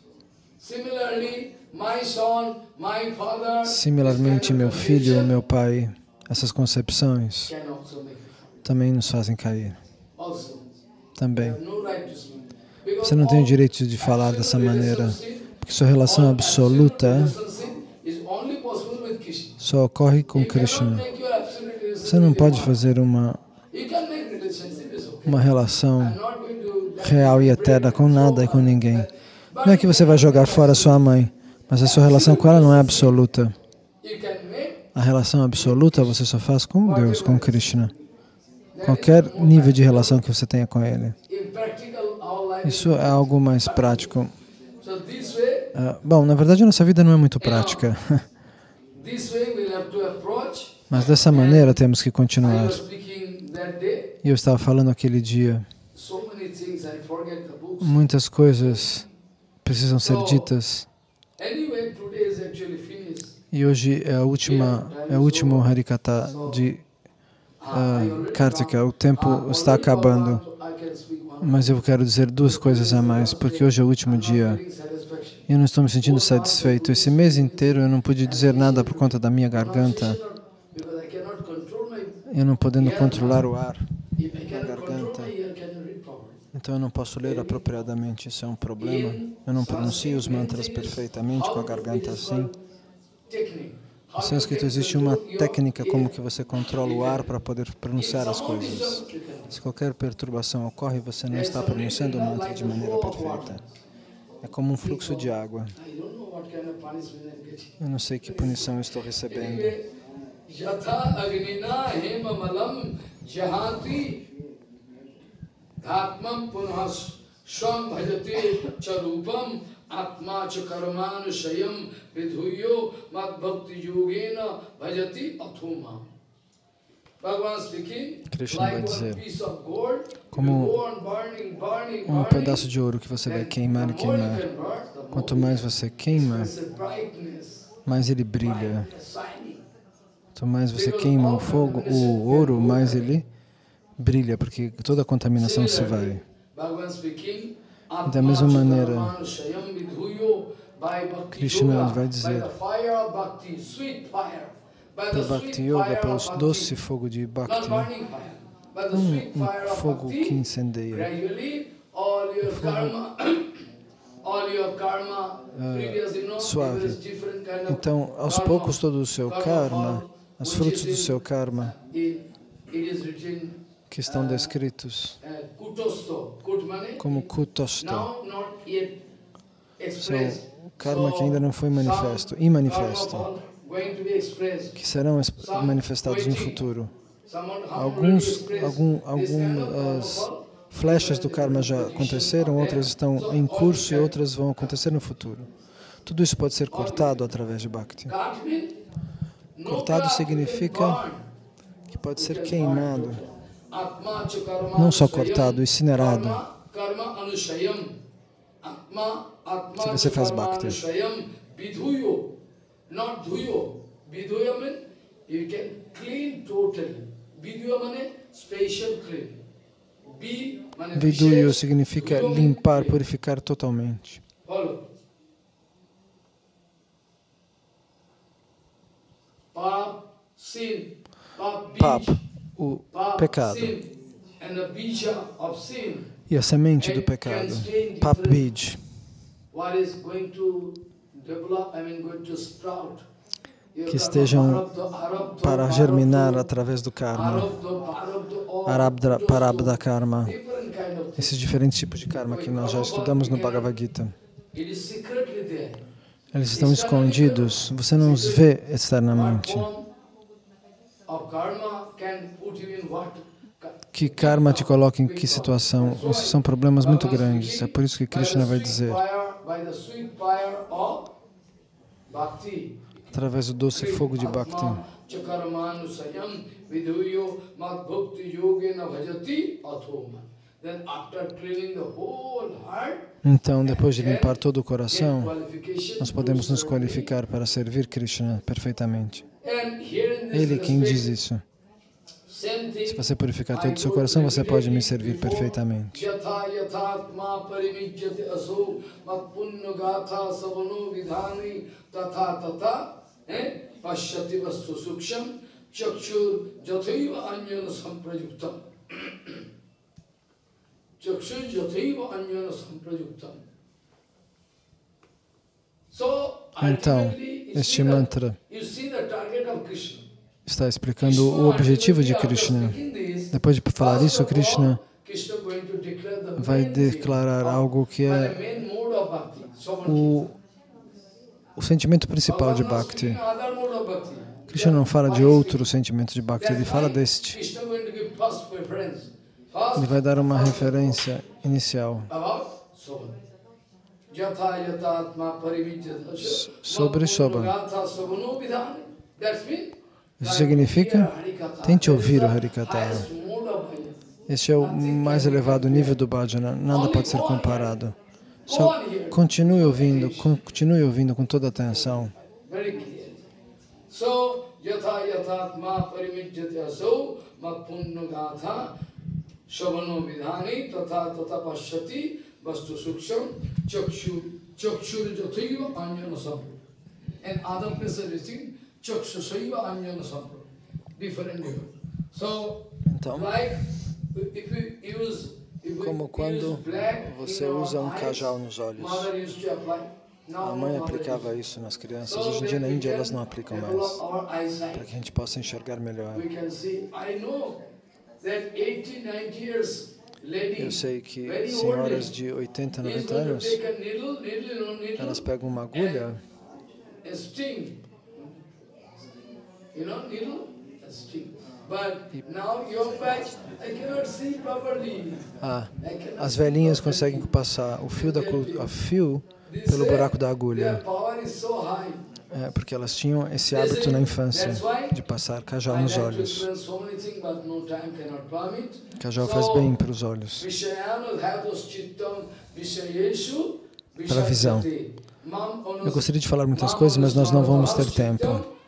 Similarmente, meu filho, meu pai, essas concepções também nos fazem cair. Também. Você não tem o direito de falar dessa maneira, porque sua relação absoluta só ocorre com Krishna. Você não pode fazer uma relação real e eterna com nada e com ninguém. Não é que você vai jogar fora sua mãe, mas a sua relação com ela não é absoluta. A relação absoluta você só faz com Deus, com Krishna. Qualquer nível de relação que você tenha com Ele. Isso é algo mais prático. Bom, na verdade, a nossa vida não é muito prática. Mas dessa maneira temos que continuar. E eu estava falando aquele dia, muitas coisas precisam ser ditas. E hoje é o último Harikatha de Kartika. O tempo está acabando. Mas eu quero dizer duas coisas a mais, porque hoje é o último dia. E eu não estou me sentindo satisfeito. Esse mês inteiro eu não pude dizer nada por conta da minha garganta. Eu não podendo controlar o ar na garganta. Então eu não posso ler apropriadamente. Isso é um problema. Eu não pronuncio os mantras perfeitamente com a garganta assim. No sânscrito existe uma técnica como que você controla o ar para poder pronunciar as coisas. Se qualquer perturbação ocorre, você não está pronunciando o mantra de maneira perfeita. É como um fluxo de água. Eu não sei que punição eu estou recebendo. Atma cha karmanu shayam vidhuyo mat bhakti yogena bhajati athuma. Krishna vai dizer, como um pedaço de ouro que você vai queimar e queimar. Quanto mais você queima, mais ele brilha. Quanto mais você queima o fogo, o ouro, mais ele brilha, porque toda a contaminação se vai. Da mesma maneira, Krishna vai dizer, pelo Bhakti Yoga, pelo doce fogo de Bhakti, um fogo que incendeia, suave. Então, aos poucos, todo o seu karma, os frutos do seu karma, que estão descritos como kutosto, são o karma que ainda não foi manifesto, imanifesto, que serão manifestados no futuro. Algumas flechas do karma já aconteceram, outras estão em curso e outras vão acontecer no futuro. Tudo isso pode ser cortado através de Bhakti. Cortado significa que pode ser queimado. Não só cortado, incinerado. Se você faz Bhakti. Viduyo significa limpar, purificar totalmente. Pap, o pecado. E a semente do pecado, Pap Bij, que estejam para germinar através do karma, Parabdha karma, esses diferentes tipos de karma que nós já estudamos no Bhagavad Gita. Eles estão escondidos, você não os vê externamente. Que karma te coloca em que situação? Esses são problemas muito grandes. É por isso que Krishna vai dizer, através do doce fogo de Bhakti. Então, depois de limpar todo o coração, nós podemos nos qualificar para servir Krishna perfeitamente. Ele quem diz isso. Se você purificar todo o seu coração, você pode me servir perfeitamente. Então, este mantra está explicando o objetivo de Krishna. Depois de falar isso, Krishna vai declarar algo que é o sentimento principal de Bhakti. Krishna não fala de outro sentimento de Bhakti, ele fala deste. Ele vai dar uma referência inicial sobre Shobha. Isso significa, tente ouvir o Harikatha. Este é o mais elevado nível do bhajana, nada pode ser comparado. Só continue ouvindo com toda a atenção. Então, como quando você usa um cajal nos olhos. A mãe aplicava isso nas crianças. Hoje em dia na Índia elas não aplicam mais, para que a gente possa enxergar melhor. Eu sei que senhoras de 80, 90 anos, elas pegam uma agulha as velhinhas conseguem passar o fio pelo buraco da agulha. Porque elas tinham esse hábito na infância de passar cajal nos olhos. Cajal faz bem para os olhos, para a visão. Eu gostaria de falar muitas coisas, mas nós não vamos ter tempo.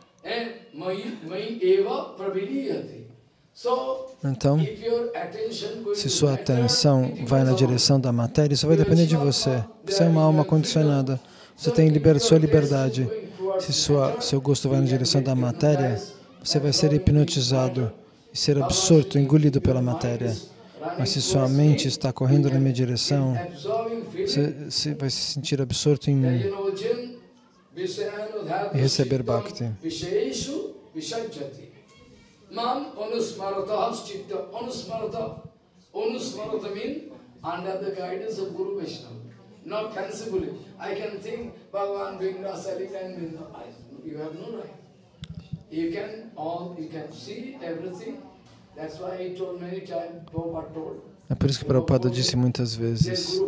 Então, se sua atenção vai na direção da matéria, isso vai depender de você. Você é uma alma condicionada. Você tem sua liberdade. Se seu gosto vai na direção da matéria, você vai ser hipnotizado e ser absorto, engolido pela matéria. Mas se sua mente está correndo na minha direção, você vai se sentir absorto em mim e receber Bhakti. Mam anusmarata chitta anusmarata means under the guidance of Guru Vaishnava, not fancifully. I can think Bhagavan doing Rasa Lila and you have no right. You can see everything. That's why he told many times, Prabhupada told. É por isso que Prabhupada disse muitas vezes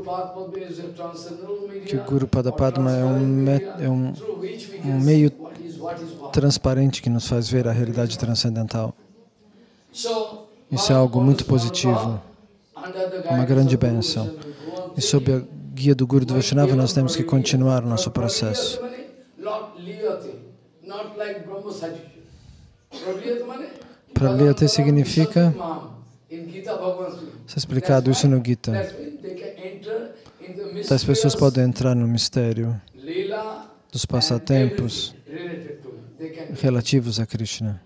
que o Guru Padapadma é um meio transparente que nos faz ver a realidade transcendental. Isso é algo muito positivo, uma grande bênção. E sob a guia do Guru do Vaishnava nós temos que continuar o nosso processo. Praliyate significa, está explicado isso no Gita, as pessoas podem entrar no mistério dos passatempos relativos a Krishna.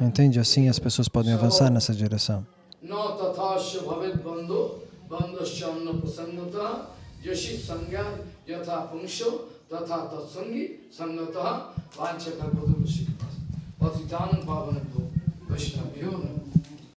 Entende? Assim as pessoas podem avançar nessa direção. Patitanam pavanabhyo Vaishnavyo